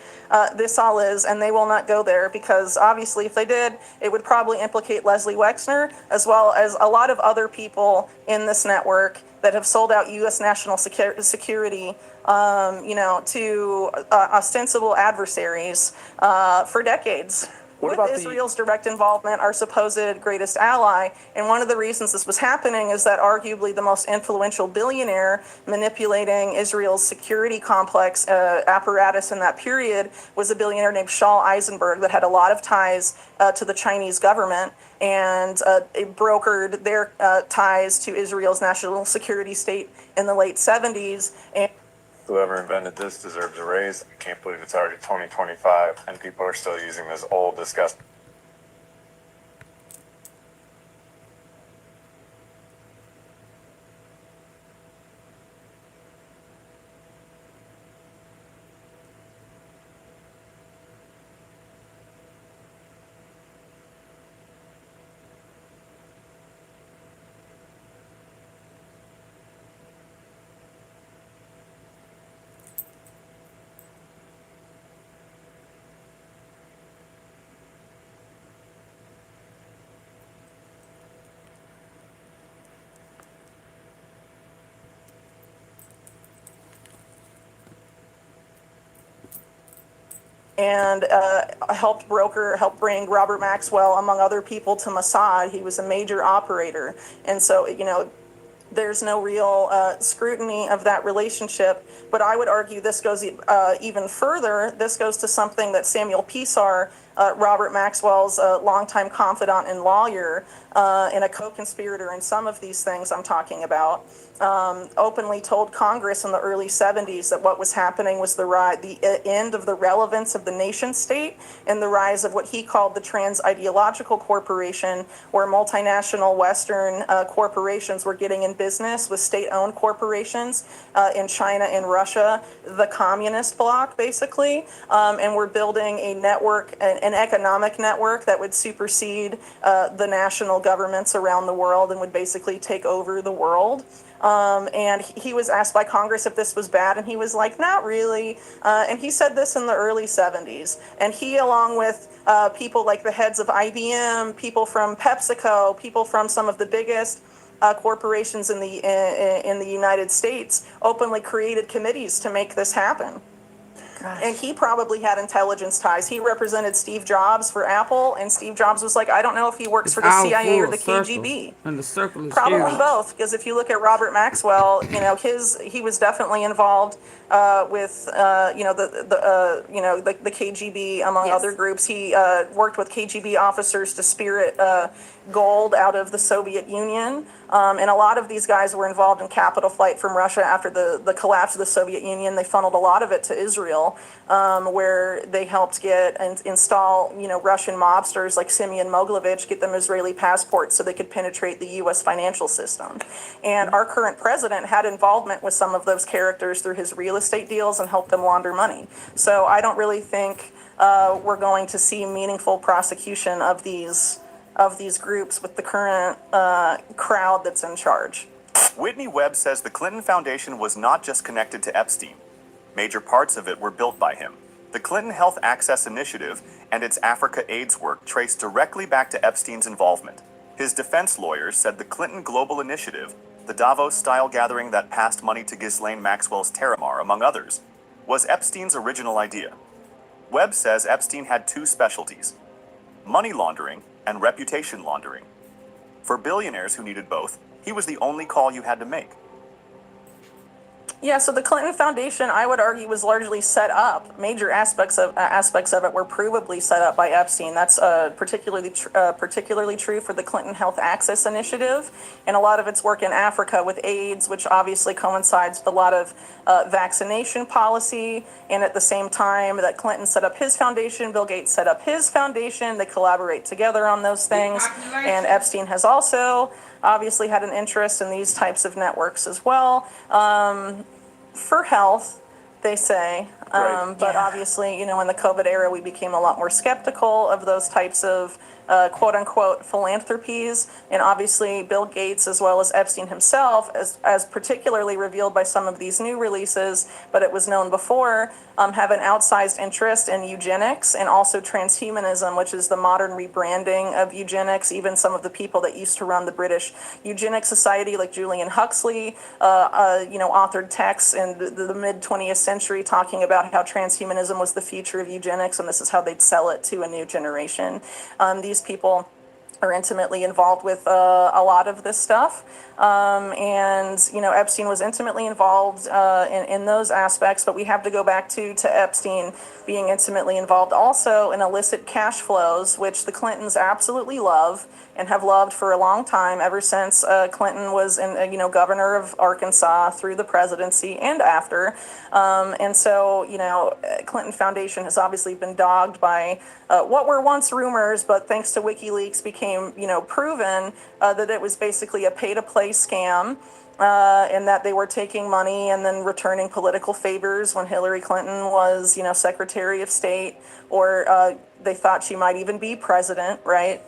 H: this all is, and they will not go there, because obviously if they did, it would probably implicate Leslie Wexner, as well as a lot of other people in this network that have sold out U.S. national security, to ostensible adversaries for decades. With Israel's direct involvement, our supposed greatest ally. And one of the reasons this was happening is that arguably the most influential billionaire manipulating Israel's security complex apparatus in that period was a billionaire named Shaul Eisenberg that had a lot of ties to the Chinese government, and it brokered their ties to Israel's national security state in the late 70s. And
G: whoever invented this deserves a raise. I can't believe it's already 2025 and people are still using this old, disgusting.
H: and helped bring Robert Maxwell, among other people, to Mossad. He was a major operator. And so, there's no real scrutiny of that relationship. But I would argue this goes even further. This goes to something that Samuel Pisar, Robert Maxwell's longtime confidant and lawyer, and a co-conspirator in some of these things I'm talking about, openly told Congress in the early 70s that what was happening was the end of the relevance of the nation state and the rise of what he called the trans-ideological corporation, where multinational Western corporations were getting in business with state-owned corporations in China and Russia, the communist bloc, basically, and we're building a network, an economic network that would supersede the national governments around the world and would basically take over the world. And he was asked by Congress if this was bad, and he was like, not really. And he said this in the early 70s. And he, along with people like the heads of IBM, people from PepsiCo, people from some of the biggest corporations in the United States, openly created committees to make this happen. And he probably had intelligence ties. He represented Steve Jobs for Apple, and Steve Jobs was like, I don't know if he works for the CIA or the KGB.
A: And the circle is
H: Probably
A: huge.
H: both, because if you look at Robert Maxwell, he was definitely involved with the KGB among other groups. He worked with KGB officers to spirit gold out of the Soviet Union, and a lot of these guys were involved in capital flight from Russia after the collapse of the Soviet Union. They funneled a lot of it to Israel, where they helped get and install Russian mobsters like Simeon Mogilevich, get them Israeli passports so they could penetrate the U.S. financial system. And our current president had involvement with some of those characters through his real estate deals and helped them launder money. So I don't really think we're going to see meaningful prosecution of these groups with the current crowd that's in charge.
W: Whitney Webb says the Clinton Foundation was not just connected to Epstein. Major parts of it were built by him. The Clinton Health Access Initiative and its Africa AIDS work traced directly back to Epstein's involvement. His defense lawyers said the Clinton Global Initiative, the Davos-style gathering that passed money to Ghislaine Maxwell's Terramar, among others, was Epstein's original idea. Webb says Epstein had two specialties: money laundering and reputation laundering. For billionaires who needed both, he was the only call you had to make.
H: Yeah, so the Clinton Foundation, I would argue, was largely set up. Major aspects of it were provably set up by Epstein. That's particularly true for the Clinton Health Access Initiative, and a lot of its work in Africa with AIDS, which obviously coincides with a lot of vaccination policy. And at the same time that Clinton set up his foundation, Bill Gates set up his foundation. They collaborate together on those things. And Epstein has also obviously had an interest in these types of networks as well. For health, they say. But obviously, in the COVID era, we became a lot more skeptical of those types of quote unquote philanthropies. And obviously, Bill Gates, as well as Epstein himself, as particularly revealed by some of these new releases, but it was known before, have an outsized interest in eugenics and also transhumanism, which is the modern rebranding of eugenics. Even some of the people that used to run the British Eugenics Society, like Julian Huxley, authored texts in the mid-20th century talking about how transhumanism was the future of eugenics, and this is how they'd sell it to a new generation. These people are intimately involved with a lot of this stuff. And Epstein was intimately involved in those aspects, but we have to go back to Epstein being intimately involved also in illicit cash flows, which the Clintons absolutely love and have loved for a long time, ever since Clinton was governor of Arkansas through the presidency and after. And so, Clinton Foundation has obviously been dogged by what were once rumors, but thanks to WikiLeaks became, proven that it was basically a pay-to-play scam, and that they were taking money and then returning political favors when Hillary Clinton was, Secretary of State, or they thought she might even be president, right?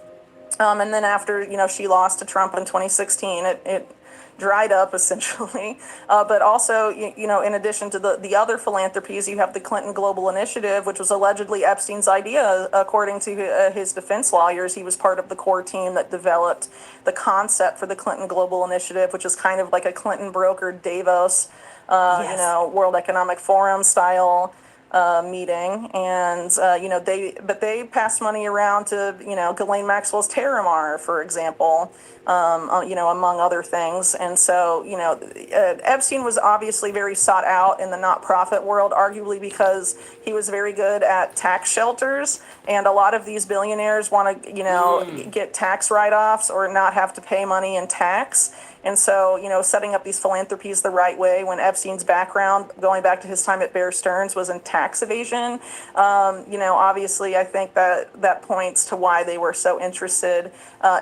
H: And then after, she lost to Trump in 2016, it dried up essentially. But also, in addition to the other philanthropies, you have the Clinton Global Initiative, which was allegedly Epstein's idea. According to his defense lawyers, he was part of the core team that developed the concept for the Clinton Global Initiative, which is kind of like a Clinton brokered Davos, World Economic Forum style meeting. And they passed money around to Ghislaine Maxwell's Terramar, for example, among other things. And so Epstein was obviously very sought out in the not-profit world, arguably because he was very good at tax shelters, and a lot of these billionaires want to get tax write-offs or not have to pay money in tax. And so, setting up these philanthropies the right way, when Epstein's background, going back to his time at Bear Stearns, was in tax evasion, obviously I think that points to why they were so interested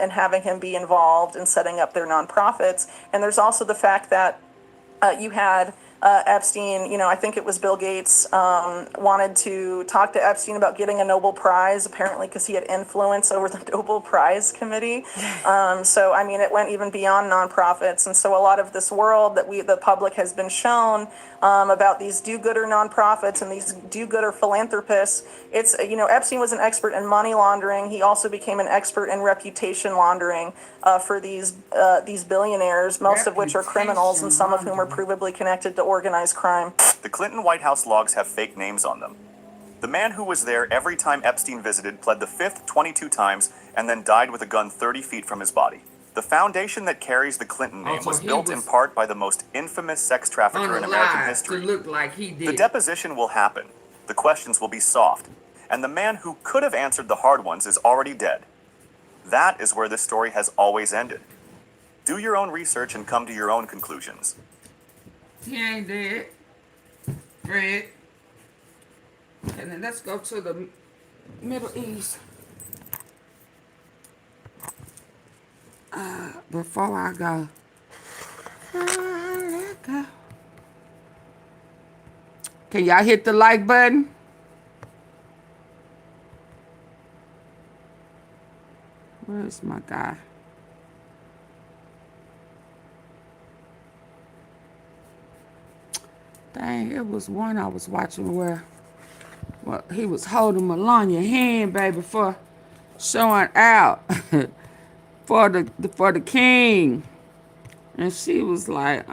H: in having him be involved in setting up their nonprofits. And there's also the fact that you had Epstein, you know, I think it was Bill Gates, wanted to talk to Epstein about getting a Nobel Prize, apparently because he had influence over the Nobel Prize Committee. So, I mean, it went even beyond nonprofits. And so a lot of this world that the public has been shown about these do-gooder nonprofits and these do-gooder philanthropists, it's, you know, Epstein was an expert in money laundering. He also became an expert in reputation laundering for these billionaires, most of which are criminals and some of whom are provably connected to organized crime.
W: The Clinton White House logs have fake names on them. The man who was there every time Epstein visited pled the fifth 22 times and then died with a gun 30 feet from his body. The foundation that carries the Clinton name was built in part by the most infamous sex trafficker in American history.
A: Look like he did.
W: The deposition will happen. The questions will be soft. And the man who could have answered the hard ones is already dead. That is where this story has always ended. Do your own research and come to your own conclusions.
A: He ain't dead. Fred. And then let's go to the Middle East. Before I go. Can y'all hit the like button? Where's my guy? Dang, it was one I was watching where he was holding Melania's hand, baby, for showing out for the king. And she was like,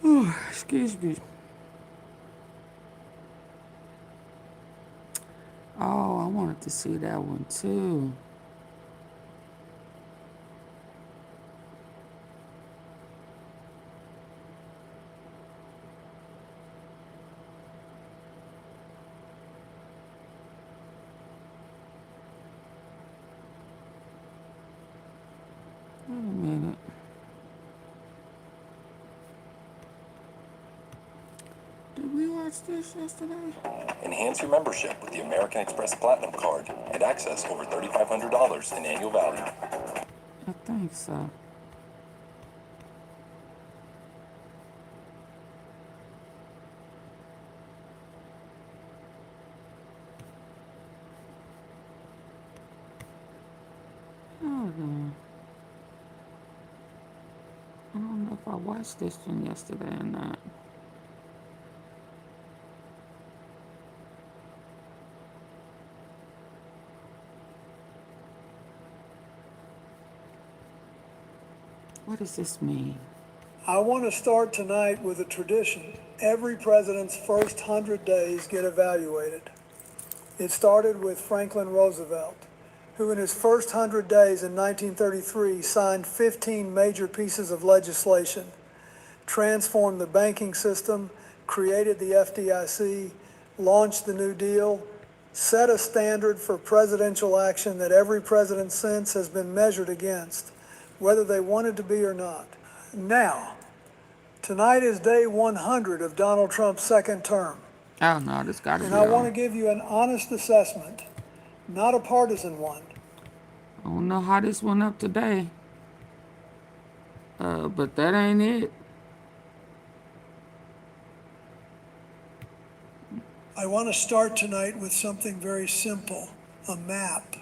A: Ooh, excuse me. Oh, I wanted to see that one too. Wait a minute. Did we watch this yesterday?
I: Enhance your membership with the American Express Platinum Card and access over $3,500 in annual value.
A: I think so. Hold on. I don't know if I watched this one yesterday or not. What does this mean?
K: I want to start tonight with a tradition. Every president's first 100 days get evaluated. It started with Franklin Roosevelt, who in his first 100 days in 1933 signed 15 major pieces of legislation, transformed the banking system, created the FDIC, launched the New Deal, set a standard for presidential action that every president since has been measured against, whether they wanted to be or not. Now, tonight is day 100 of Donald Trump's second term.
A: Oh no, this got to be
K: And I want to give you an honest assessment, not a partisan one.
A: I don't know how this went up today. But that ain't it.
K: I want to start tonight with something very simple, a map.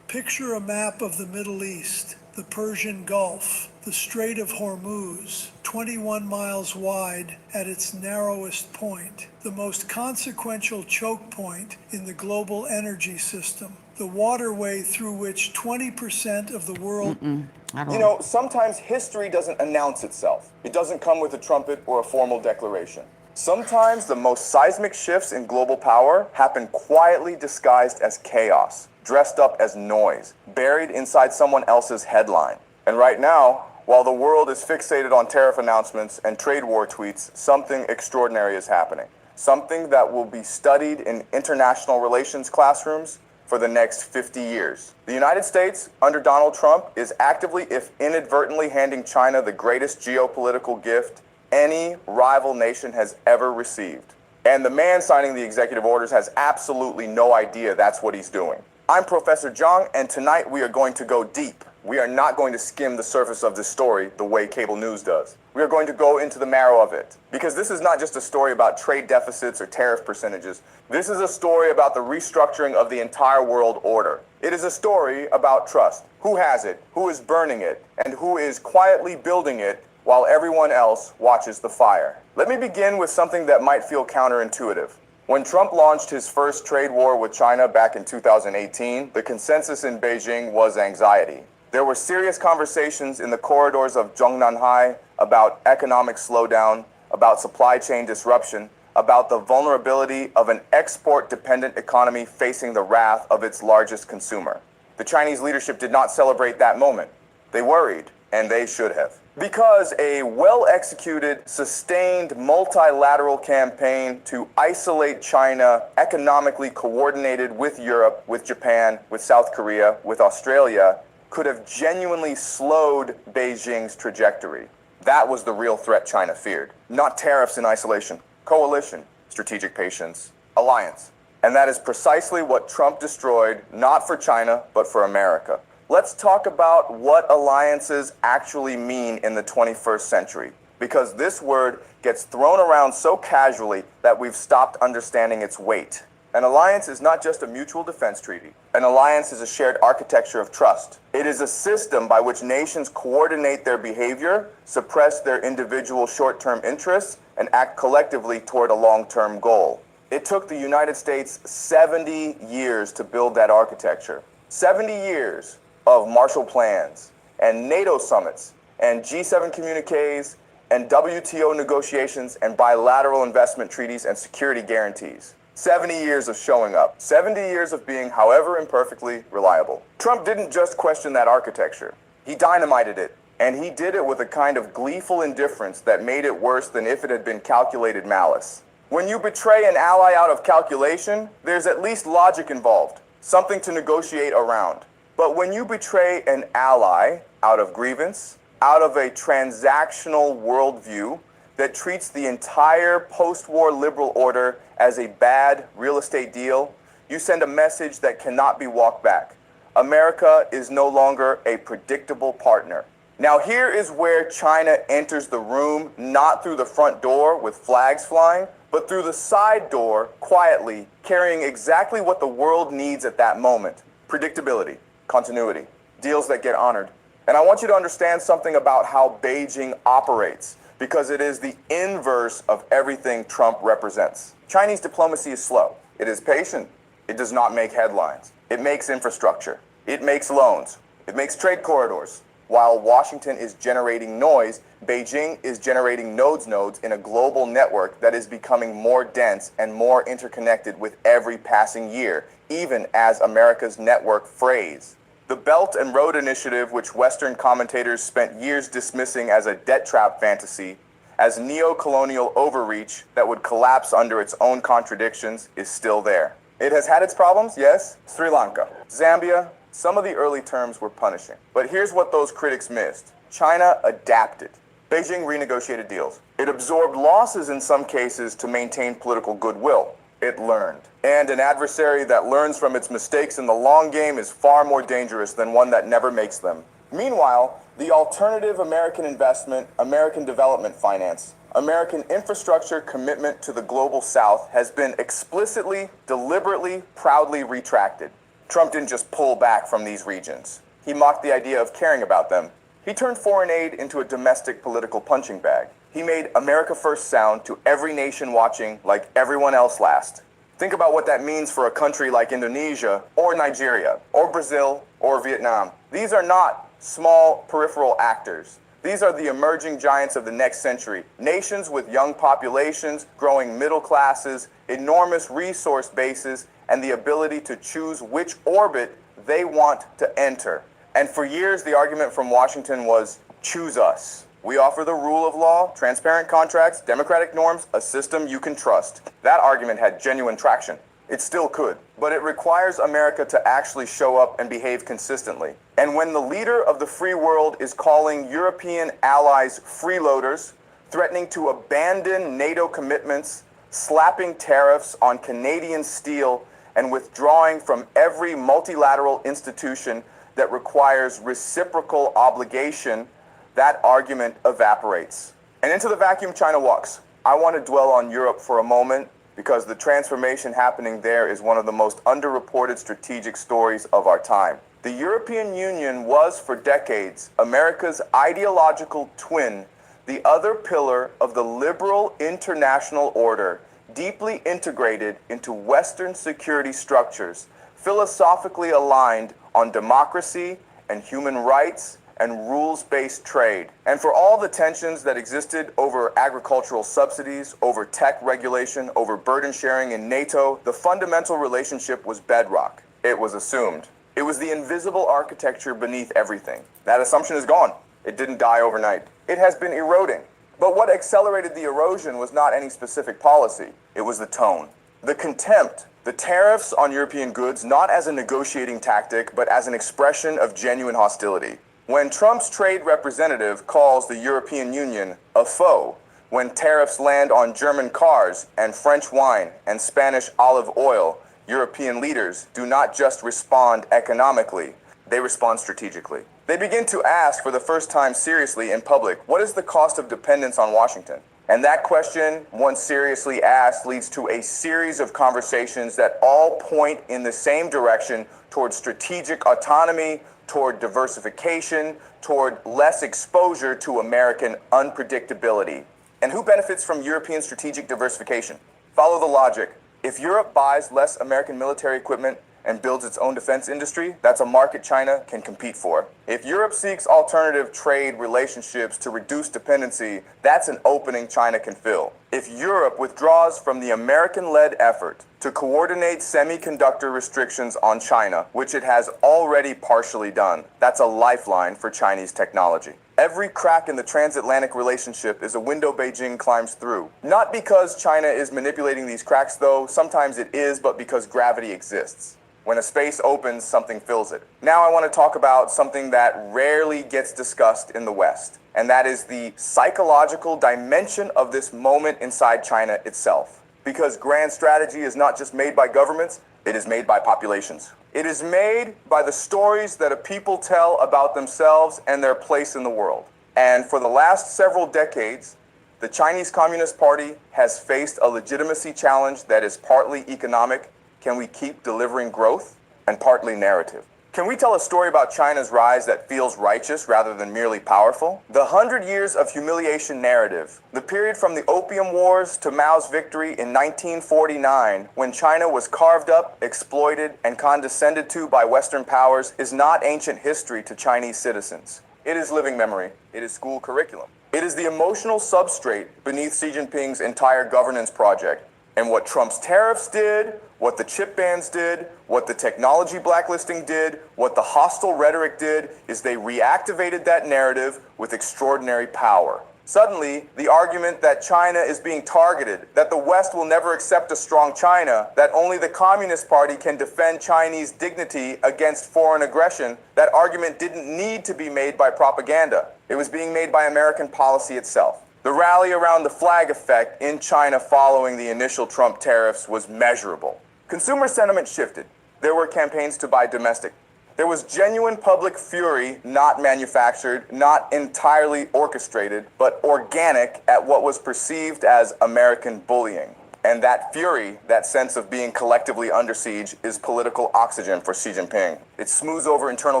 K: Picture a map of the Middle East, the Persian Gulf, the Strait of Hormuz, 21 miles wide at its narrowest point, the most consequential choke point in the global energy system, the waterway through which 20% of the world...
L: You know, sometimes history doesn't announce itself. It doesn't come with a trumpet or a formal declaration. Sometimes the most seismic shifts in global power happen quietly disguised as chaos, dressed up as noise, buried inside someone else's headline. And right now, while the world is fixated on tariff announcements and trade war tweets, something extraordinary is happening. Something that will be studied in international relations classrooms for the next 50 years. The United States, under Donald Trump, is actively, if inadvertently, handing China the greatest geopolitical gift any rival nation has ever received. And the man signing the executive orders has absolutely no idea that's what he's doing. I'm Professor Zhang, and tonight we are going to go deep. We are not going to skim the surface of this story the way cable news does. We are going to go into the marrow of it. Because this is not just a story about trade deficits or tariff percentages. This is a story about the restructuring of the entire world order. It is a story about trust. Who has it? Who is burning it? And who is quietly building it while everyone else watches the fire? Let me begin with something that might feel counterintuitive. When Trump launched his first trade war with China back in 2018, the consensus in Beijing was anxiety. There were serious conversations in the corridors of Zhongnanhai about economic slowdown, about supply chain disruption, about the vulnerability of an export-dependent economy facing the wrath of its largest consumer. The Chinese leadership did not celebrate that moment. They worried, and they should have. Because a well-executed, sustained multilateral campaign to isolate China, economically coordinated with Europe, with Japan, with South Korea, with Australia, could have genuinely slowed Beijing's trajectory. That was the real threat China feared. Not tariffs in isolation. Coalition, strategic patience, alliance. And that is precisely what Trump destroyed, not for China, but for America. Let's talk about what alliances actually mean in the 21st century, because this word gets thrown around so casually that we've stopped understanding its weight. An alliance is not just a mutual defense treaty. An alliance is a shared architecture of trust. It is a system by which nations coordinate their behavior, suppress their individual short-term interests, and act collectively toward a long-term goal. It took the United States 70 years to build that architecture. 70 years of Marshall Plans, and NATO summits, and G7 communiques, and WTO negotiations, and bilateral investment treaties and security guarantees. 70 years of showing up. 70 years of being, however imperfectly, reliable. Trump didn't just question that architecture. He dynamited it, and he did it with a kind of gleeful indifference that made it worse than if it had been calculated malice. When you betray an ally out of calculation, there's at least logic involved, something to negotiate around. But when you betray an ally out of grievance, out of a transactional worldview that treats the entire post-war liberal order as a bad real estate deal, you send a message that cannot be walked back. America is no longer a predictable partner. Now here is where China enters the room, not through the front door with flags flying, but through the side door, quietly, carrying exactly what the world needs at that moment. Predictability. Continuity, deals that get honored. And I want you to understand something about how Beijing operates, because it is the inverse of everything Trump represents. Chinese diplomacy is slow. It is patient. It does not make headlines. It makes infrastructure. It makes loans. It makes trade corridors. While Washington is generating noise, Beijing is generating nodes in a global network that is becoming more dense and more interconnected with every passing year, even as America's network frays. The Belt and Road Initiative, which Western commentators spent years dismissing as a debt trap fantasy, as neo-colonial overreach that would collapse under its own contradictions, is still there. It has had its problems, yes. Sri Lanka, Zambia, some of the early terms were punishing. But here's what those critics missed. China adapted. Beijing renegotiated deals. It absorbed losses in some cases to maintain political goodwill. It learned. And an adversary that learns from its mistakes in the long game is far more dangerous than one that never makes them. Meanwhile, the alternative American investment, American development finance, American infrastructure commitment to the global South has been explicitly, deliberately, proudly retracted. Trump didn't just pull back from these regions. He mocked the idea of caring about them. He turned foreign aid into a domestic political punching bag. He made America First sound to every nation watching like everyone else last. Think about what that means for a country like Indonesia, or Nigeria, or Brazil, or Vietnam. These are not small peripheral actors. These are the emerging giants of the next century. Nations with young populations, growing middle classes, enormous resource bases, and the ability to choose which orbit they want to enter. And for years, the argument from Washington was, choose us. We offer the rule of law, transparent contracts, democratic norms, a system you can trust. That argument had genuine traction. It still could. But it requires America to actually show up and behave consistently. And when the leader of the free world is calling European allies freeloaders, threatening to abandon NATO commitments, slapping tariffs on Canadian steel, and withdrawing from every multilateral institution that requires reciprocal obligation, that argument evaporates.
W: And into the vacuum China walks. I want to dwell on Europe for a moment because the transformation happening there is one of the most underreported strategic stories of our time. The European Union was for decades America's ideological twin, the other pillar of the liberal international order, deeply integrated into Western security structures, philosophically aligned on democracy and human rights and rules-based trade. And for all the tensions that existed over agricultural subsidies, over tech regulation, over burden sharing in NATO, the fundamental relationship was bedrock. It was assumed. It was the invisible architecture beneath everything. That assumption is gone. It didn't die overnight. It has been eroding. But what accelerated the erosion was not any specific policy. It was the tone. The contempt, the tariffs on European goods, not as a negotiating tactic, but as an expression of genuine hostility. When Trump's trade representative calls the European Union a foe, when tariffs land on German cars and French wine and Spanish olive oil, European leaders do not just respond economically, they respond strategically. They begin to ask for the first time seriously in public, what is the cost of dependence on Washington? And that question, once seriously asked, leads to a series of conversations that all point in the same direction toward strategic autonomy, toward diversification, toward less exposure to American unpredictability. And who benefits from European strategic diversification? Follow the logic. If Europe buys less American military equipment and builds its own defense industry, that's a market China can compete for. If Europe seeks alternative trade relationships to reduce dependency, that's an opening China can fill. If Europe withdraws from the American-led effort to coordinate semiconductor restrictions on China, which it has already partially done, that's a lifeline for Chinese technology. Every crack in the transatlantic relationship is a window Beijing climbs through. Not because China is manipulating these cracks, though, sometimes it is, but because gravity exists. When a space opens, something fills it. Now I want to talk about something that rarely gets discussed in the West, and that is the psychological dimension of this moment inside China itself. Because grand strategy is not just made by governments, it is made by populations. It is made by the stories that a people tell about themselves and their place in the world. And for the last several decades, the Chinese Communist Party has faced a legitimacy challenge that is partly economic. Can we keep delivering growth? And partly narrative. Can we tell a story about China's rise that feels righteous rather than merely powerful? The 100 years of humiliation narrative, the period from the Opium Wars to Mao's victory in 1949, when China was carved up, exploited, and condescended to by Western powers, is not ancient history to Chinese citizens. It is living memory. It is school curriculum. It is the emotional substrate beneath Xi Jinping's entire governance project. And what Trump's tariffs did, what the chip bans did, what the technology blacklisting did, what the hostile rhetoric did, is they reactivated that narrative with extraordinary power. Suddenly, the argument that China is being targeted, that the West will never accept a strong China, that only the Communist Party can defend Chinese dignity against foreign aggression, that argument didn't need to be made by propaganda. It was being made by American policy itself. The rally around the flag effect in China following the initial Trump tariffs was measurable. Consumer sentiment shifted. There were campaigns to buy domestic. There was genuine public fury, not manufactured, not entirely orchestrated, but organic at what was perceived as American bullying. And that fury, that sense of being collectively under siege, is political oxygen for Xi Jinping. It smooths over internal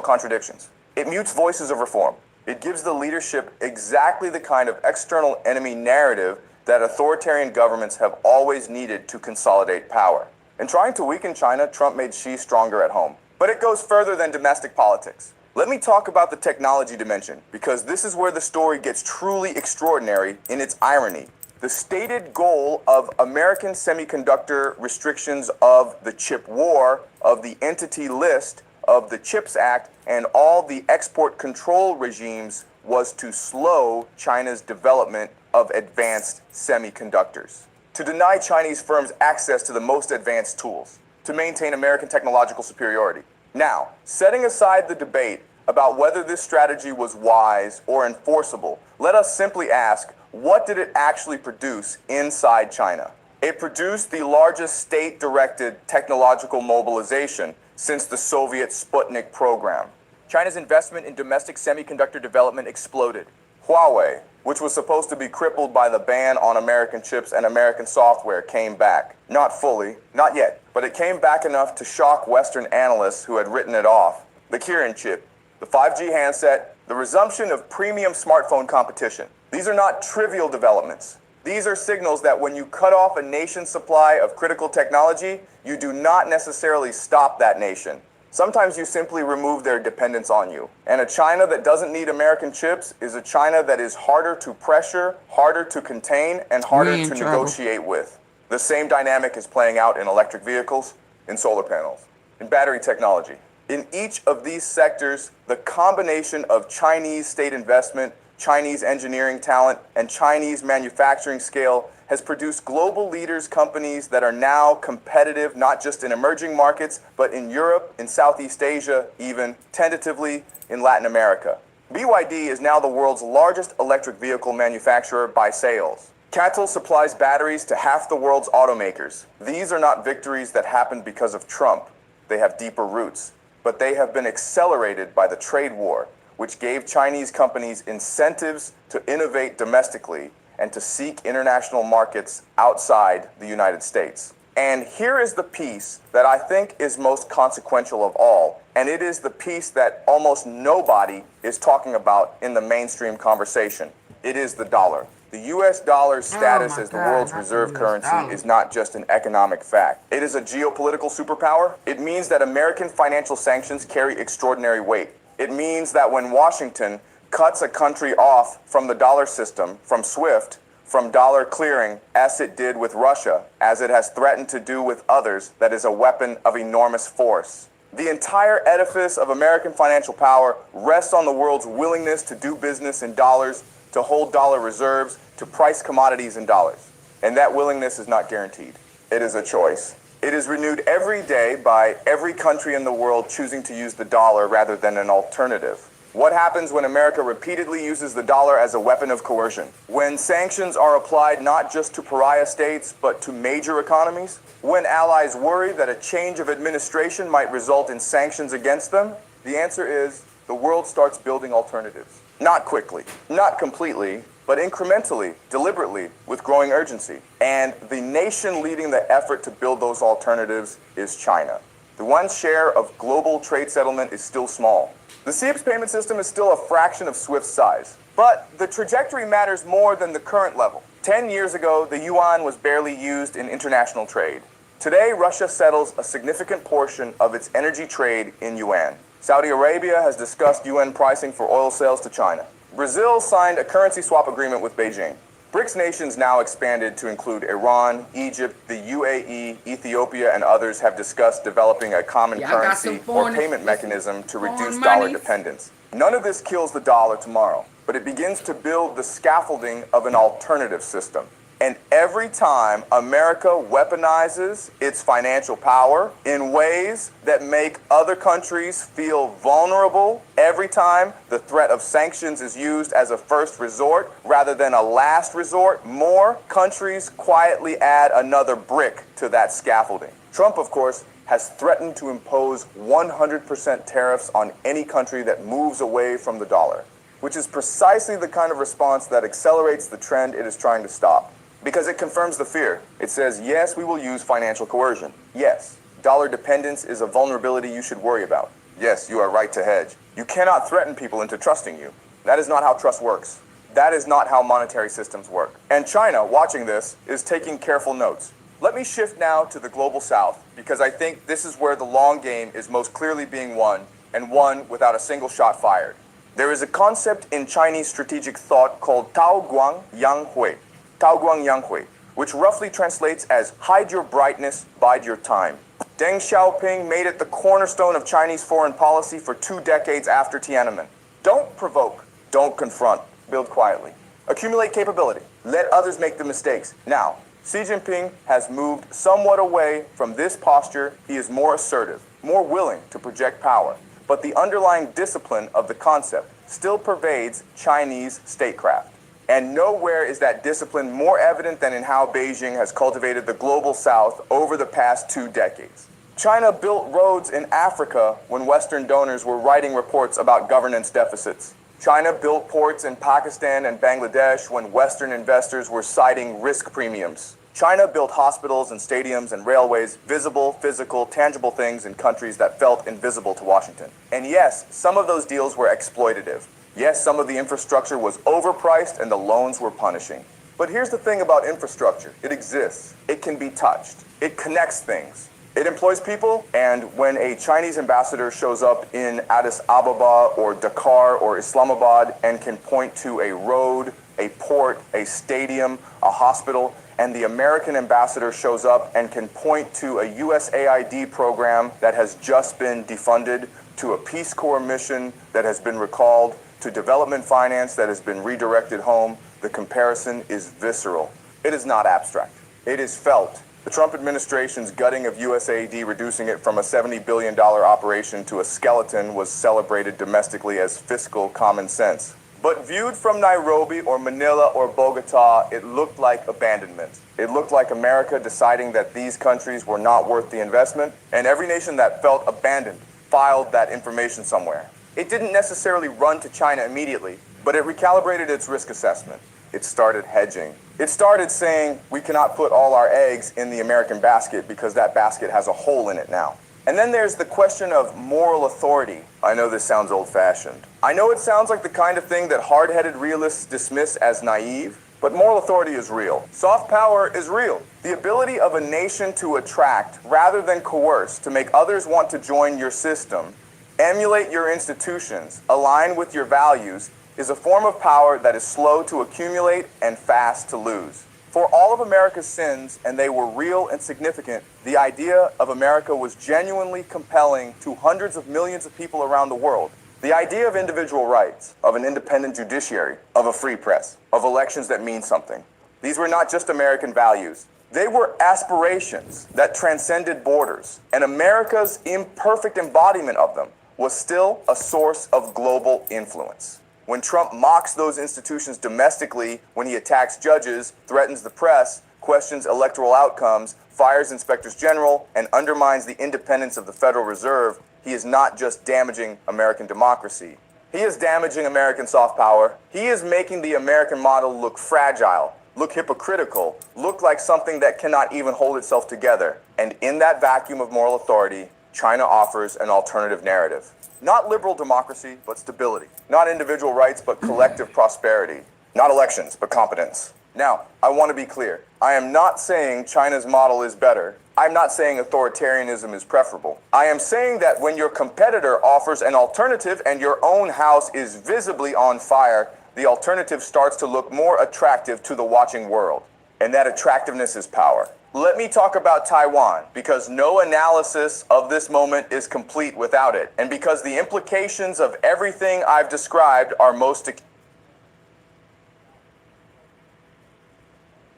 W: contradictions. It mutes voices of reform. It gives the leadership exactly the kind of external enemy narrative that authoritarian governments have always needed to consolidate power. In trying to weaken China, Trump made Xi stronger at home. But it goes further than domestic politics. Let me talk about the technology dimension, because this is where the story gets truly extraordinary in its irony. The stated goal of American semiconductor restrictions, of the chip war, of the entity list, of the CHIPS Act, and all the export control regimes was to slow China's development of advanced semiconductors, to deny Chinese firms access to the most advanced tools, to maintain American technological superiority. Now, setting aside the debate about whether this strategy was wise or enforceable, let us simply ask, what did it actually produce inside China? It produced the largest state-directed technological mobilization since the Soviet Sputnik program. China's investment in domestic semiconductor development exploded.
L: Huawei, which was supposed to be crippled by the ban on American chips and American software, came back. Not fully, not yet, but it came back enough to shock Western analysts who had written it off. The Kirin chip, the 5G handset, the resumption of premium smartphone competition. These are not trivial developments. These are signals that when you cut off a nation's supply of critical technology, you do not necessarily stop that nation. Sometimes you simply remove their dependence on you. And a China that doesn't need American chips is a China that is harder to pressure, harder to contain, and harder to negotiate with. The same dynamic is playing out in electric vehicles, in solar panels, in battery technology. In each of these sectors, the combination of Chinese state investment, Chinese engineering talent, and Chinese manufacturing scale has produced global leaders companies that are now competitive not just in emerging markets, but in Europe, in Southeast Asia, even tentatively in Latin America. BYD is now the world's largest electric vehicle manufacturer by sales. CATL supplies batteries to half the world's automakers. These are not victories that happened because of Trump. They have deeper roots, but they have been accelerated by the trade war, which gave Chinese companies incentives to innovate domestically and to seek international markets outside the United States. And here is the piece that I think is most consequential of all, and it is the piece that almost nobody is talking about in the mainstream conversation. It is the dollar. The US dollar's status as the world's reserve currency is not just an economic fact. It is a geopolitical superpower. It means that American financial sanctions carry extraordinary weight. It means that when Washington cuts a country off from the dollar system, from SWIFT, from dollar clearing, as it did with Russia, as it has threatened to do with others, that is a weapon of enormous force. The entire edifice of American financial power rests on the world's willingness to do business in dollars, to hold dollar reserves, to price commodities in dollars. And that willingness is not guaranteed. It is a choice. It is renewed every day by every country in the world choosing to use the dollar rather than an alternative. What happens when America repeatedly uses the dollar as a weapon of coercion? When sanctions are applied not just to pariah states, but to major economies? When allies worry that a change of administration might result in sanctions against them? The answer is the world starts building alternatives. Not quickly, not completely, but incrementally, deliberately, with growing urgency. And the nation leading the effort to build those alternatives is China. The one's share of global trade settlement is still small. The CIPS payment system is still a fraction of SWIFT's size. But the trajectory matters more than the current level. 10 years ago, the yuan was barely used in international trade. Today, Russia settles a significant portion of its energy trade in yuan. Saudi Arabia has discussed yuan pricing for oil sales to China. Brazil signed a currency swap agreement with Beijing. BRICS nations now expanded to include Iran, Egypt, the UAE, Ethiopia, and others have discussed developing a common currency or payment mechanism to reduce dollar dependence. None of this kills the dollar tomorrow, but it begins to build the scaffolding of an alternative system. And every time America weaponizes its financial power in ways that make other countries feel vulnerable, every time the threat of sanctions is used as a first resort rather than a last resort, more countries quietly add another brick to that scaffolding. Trump, of course, has threatened to impose 100% tariffs on any country that moves away from the dollar, which is precisely the kind of response that accelerates the trend it is trying to stop. Because it confirms the fear. It says, yes, we will use financial coercion. Yes, dollar dependence is a vulnerability you should worry about. Yes, you are right to hedge. You cannot threaten people into trusting you. That is not how trust works. That is not how monetary systems work. And China, watching this, is taking careful notes. Let me shift now to the global south, because I think this is where the long game is most clearly being won, and won without a single shot fired. There is a concept in Chinese strategic thought called Tao Guang Yang Hui. Tao Guang Yang Hui, which roughly translates as hide your brightness, bide your time. Deng Xiaoping made it the cornerstone of Chinese foreign policy for 2 decades after Tiananmen. Don't provoke, don't confront, build quietly. Accumulate capability, let others make the mistakes. Now, Xi Jinping has moved somewhat away from this posture. He is more assertive, more willing to project power. But the underlying discipline of the concept still pervades Chinese statecraft. And nowhere is that discipline more evident than in how Beijing has cultivated the global south over the past 2 decades. China built roads in Africa when Western donors were writing reports about governance deficits.
W: China built ports in Pakistan and Bangladesh when Western investors were citing risk premiums. China built hospitals and stadiums and railways, visible, physical, tangible things in countries that felt invisible to Washington. And yes, some of those deals were exploitative. Yes, some of the infrastructure was overpriced and the loans were punishing. But here's the thing about infrastructure. It exists. It can be touched. It connects things. It employs people, and when a Chinese ambassador shows up in Addis Ababa or Dakar or Islamabad and can point to a road, a port, a stadium, a hospital, and the American ambassador shows up and can point to a USAID program that has just been defunded, to a Peace Corps mission that has been recalled, to development finance that has been redirected home, the comparison is visceral. It is not abstract. It is felt. The Trump administration's gutting of USAID, reducing it from a $70 billion operation to a skeleton, was celebrated domestically as fiscal common sense. But viewed from Nairobi or Manila or Bogota, it looked like abandonment. It looked like America deciding that these countries were not worth the investment, and every nation that felt abandoned filed that information somewhere. It didn't necessarily run to China immediately, but it recalibrated its risk assessment. It started hedging. It started saying, we cannot put all our eggs in the American basket because that basket has a hole in it now. And then there's the question of moral authority. I know this sounds old-fashioned. I know it sounds like the kind of thing that hard-headed realists dismiss as naive, but moral authority is real. Soft power is real. The ability of a nation to attract rather than coerce, to make others want to join your system, emulate your institutions, align with your values, is a form of power that is slow to accumulate and fast to lose. For all of America's sins, and they were real and significant, the idea of America was genuinely compelling to hundreds of millions of people around the world. The idea of individual rights, of an independent judiciary, of a free press, of elections that mean something. These were not just American values. They were aspirations that transcended borders, and America's imperfect embodiment of them was still a source of global influence. When Trump mocks those institutions domestically, when he attacks judges, threatens the press, questions electoral outcomes, fires inspectors general, and undermines the independence of the Federal Reserve, he is not just damaging American democracy. He is damaging American soft power. He is making the American model look fragile, look hypocritical, look like something that cannot even hold itself together. And in that vacuum of moral authority, China offers an alternative narrative. Not liberal democracy, but stability. Not individual rights, but collective prosperity. Not elections, but competence. Now, I want to be clear. I am not saying China's model is better. I'm not saying authoritarianism is preferable. I am saying that when your competitor offers an alternative and your own house is visibly on fire, the alternative starts to look more attractive to the watching world. And that attractiveness is power. Let me talk about Taiwan, because no analysis of this moment is complete without it, and because the implications of everything I've described are most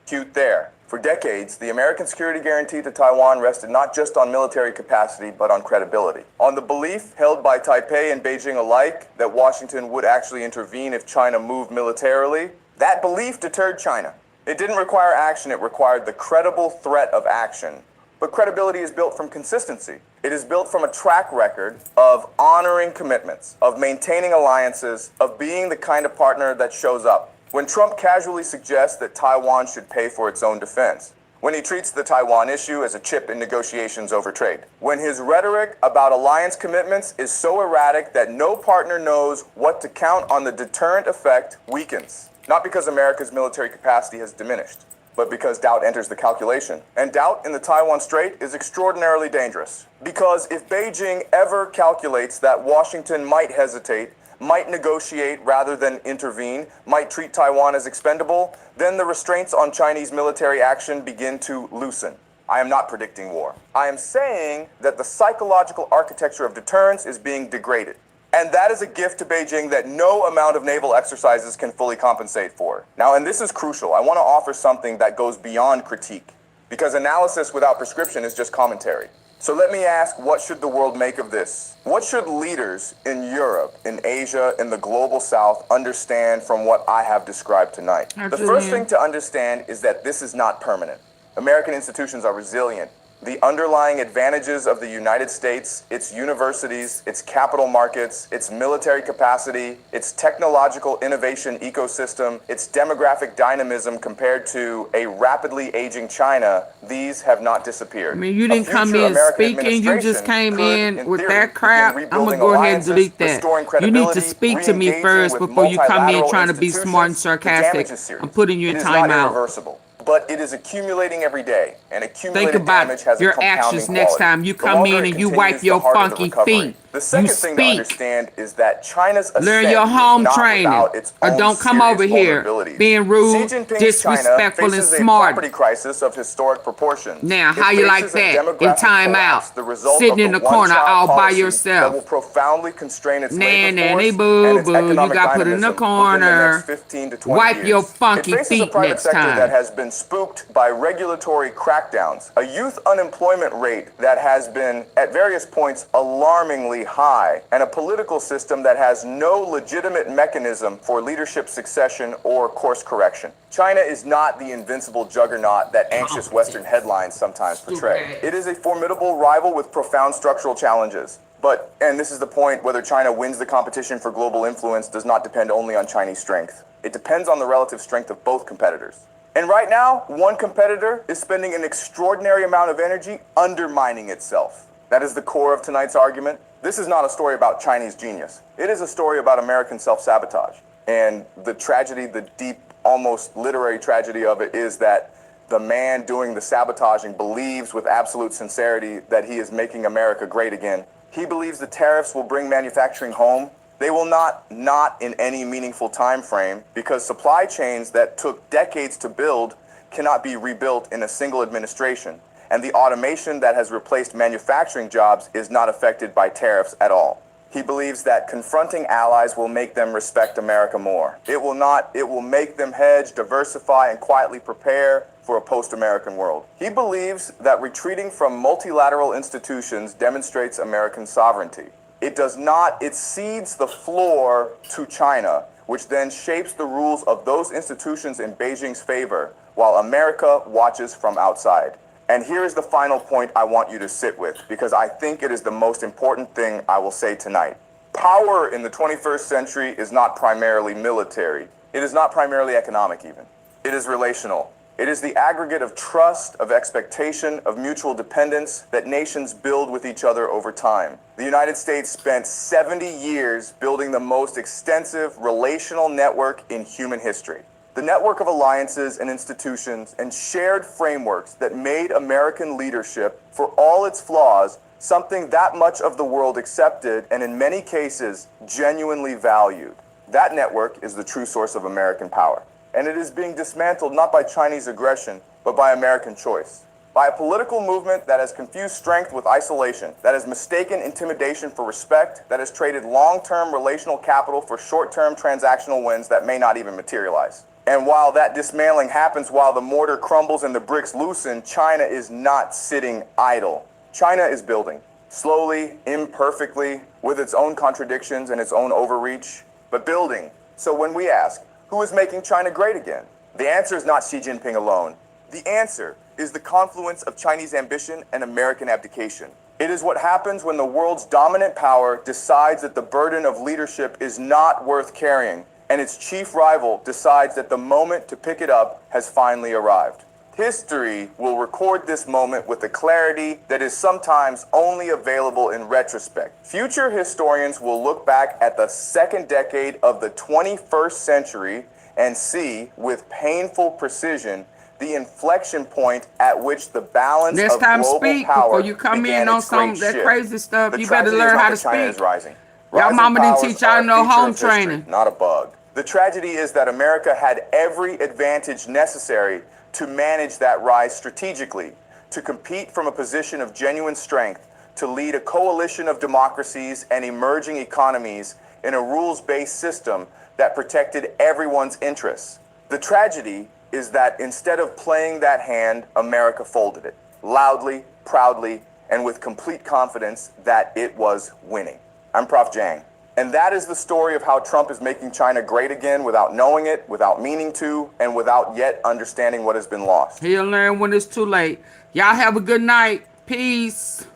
W: acute there. For decades, the American security guarantee to Taiwan rested not just on military capacity, but on credibility. On the belief held by Taipei and Beijing alike that Washington would actually intervene if China moved militarily. That belief deterred China. It didn't require action, it required the credible threat of action. But credibility is built from consistency. It is built from a track record of honoring commitments, of maintaining alliances, of being the kind of partner that shows up. When Trump casually suggests that Taiwan should pay for its own defense, when he treats the Taiwan issue as a chip in negotiations over trade, when his rhetoric about alliance commitments is so erratic that no partner knows what to count on, the deterrent effect weakens. Not because America's military capacity has diminished, but because doubt enters the calculation. And doubt in the Taiwan Strait is extraordinarily dangerous. Because if Beijing ever calculates that Washington might hesitate, might negotiate rather than intervene, might treat Taiwan as expendable, then the restraints on Chinese military action begin to loosen. I am not predicting war. I am saying that the psychological architecture of deterrence is being degraded. And that is a gift to Beijing that no amount of naval exercises can fully compensate for. Now, and this is crucial, I want to offer something that goes beyond critique, because analysis without prescription is just commentary. So let me ask, what should the world make of this? What should leaders in Europe, in Asia, in the global south understand from what I have described tonight? The first thing to understand is that this is not permanent. American institutions are resilient.
L: The underlying advantages of the United States, its universities, its capital markets, its military capacity, its technological innovation ecosystem, its demographic dynamism compared to a rapidly aging China, these have not disappeared.
A: I mean, you didn't come in speaking. You just came in with that crap. I'm going to go ahead and delete that. You need to speak to me first before you come in trying to be smart and sarcastic. I'm putting you in timeout.
L: Irreversible, but it is accumulating every day, and accumulated
A: Think about
L: damage has a
A: your
L: compounding
A: actions next
L: quality.
A: time you
L: The
A: come
L: longer
A: in
L: it
A: and you
L: continues,
A: wipe your
L: the harder the
A: funky
L: recovery.
A: feet.
L: The second
A: You
L: thing to
A: speak.
L: understand is that China's
A: Learn
L: ascent
A: your
L: is
A: home
L: not
A: training,
L: without its
A: or
L: own
A: don't come
L: serious
A: over here
L: vulnerabilities.
A: being
L: Xi
A: rude,
L: Jinping's
A: disrespectful,
L: China
A: and
L: faces a
A: smart.
L: property crisis of historic proportions.
A: Now,
L: It
A: how you like
L: faces a
A: that in
L: demographic
A: timeout,
L: collapse, the result
A: sitting
L: of
A: in the
L: the
A: corner
L: one-child
A: all by
L: policy
A: yourself?
L: that will profoundly constrain its labor
A: Nanny
L: force
A: boo
L: and its
A: boo, you
L: economic
A: got put in the
L: dynamism within the next
A: corner.
L: 15 to 20
A: Wipe
L: years.
A: your
L: It
A: funky
L: faces a
A: feet
L: private
A: next
L: sector that
A: time.
L: has been spooked by regulatory crackdowns, a youth unemployment rate that has been at various points alarmingly high, and a political system that has no legitimate mechanism for leadership succession or course correction. China is not the invincible juggernaut that anxious Western headlines sometimes portray. It is a formidable rival with profound structural challenges. But, and this is the point, whether China wins the competition for global influence does not depend only on Chinese strength. It depends on the relative strength of both competitors. And right now, one competitor is spending an extraordinary amount of energy undermining itself. That is the core of tonight's argument. This is not a story about Chinese genius. It is a story about American self-sabotage. And the tragedy, the deep, almost literary tragedy of it is that the man doing the sabotaging believes with absolute sincerity that he is making America great again. He believes the tariffs will bring manufacturing home. They will not in any meaningful time frame, because supply chains that took decades to build cannot be rebuilt in a single administration. And the automation that has replaced manufacturing jobs is not affected by tariffs at all. He believes that confronting allies will make them respect America more. It will not. It will make them hedge, diversify, and quietly prepare for a post-American world. He believes that retreating from multilateral institutions demonstrates American sovereignty. It does not. It cedes the floor to China, which then shapes the rules of those institutions in Beijing's favor, while America watches from outside. And here is the final point I want you to sit with, because I think it is the most important thing I will say tonight. Power in the 21st century is not primarily military. It is not primarily economic even. It is relational. It is the aggregate of trust, of expectation, of mutual dependence that nations build with each other over time. The United States spent 70 years building the most extensive relational network in human history. The network of alliances and institutions and shared frameworks that made American leadership, for all its flaws, something that much of the world accepted and in many cases genuinely valued. That network is the true source of American power. And it is being dismantled not by Chinese aggression, but by American choice. By a political movement that has confused strength with isolation, that has mistaken intimidation for respect, that has traded long-term relational capital for short-term transactional wins that may not even materialize. And while that dismantling happens while the mortar crumbles and the bricks loosen, China is not sitting idle. China is building, slowly, imperfectly, with its own contradictions and its own overreach, but building. So when we ask, who is making China great again? The answer is not Xi Jinping alone. The answer is the confluence of Chinese ambition and American abdication. It is what happens when the world's dominant power decides that the burden of leadership is not worth carrying, and its chief rival decides that the moment to pick it up has finally arrived. History will record this moment with a clarity that is sometimes only available in retrospect. Future historians will look back at the second decade of the 21st century and see, with painful precision, the inflection point at which the balance
A: Next
L: of
A: time
L: global
A: speak
L: power
A: before you come
L: began
A: in on
L: its great
A: some that
L: shift.
A: crazy stuff.
L: The
A: You better
L: tragedy is
A: learn
L: not
A: how to
L: that China
A: speak.
L: is rising.
A: Y'all
L: Rising
A: mama didn't
L: powers
A: teach y'all
L: are a
A: no
L: feature
A: home
L: of history,
A: training.
L: not a bug. The tragedy is that America had every advantage necessary to manage that rise strategically, to compete from a position of genuine strength, to lead a coalition of democracies and emerging economies in a rules-based system that protected everyone's interests. The tragedy is that instead of playing that hand, America folded it, loudly, proudly, and with complete confidence that it was winning. I'm Prof. Jang, And that is the story of how Trump is making China great again without knowing it, without meaning to, and without yet understanding what has been lost.
A: He'll learn when it's too late. Y'all have a good night. Peace.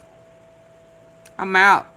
A: I'm out.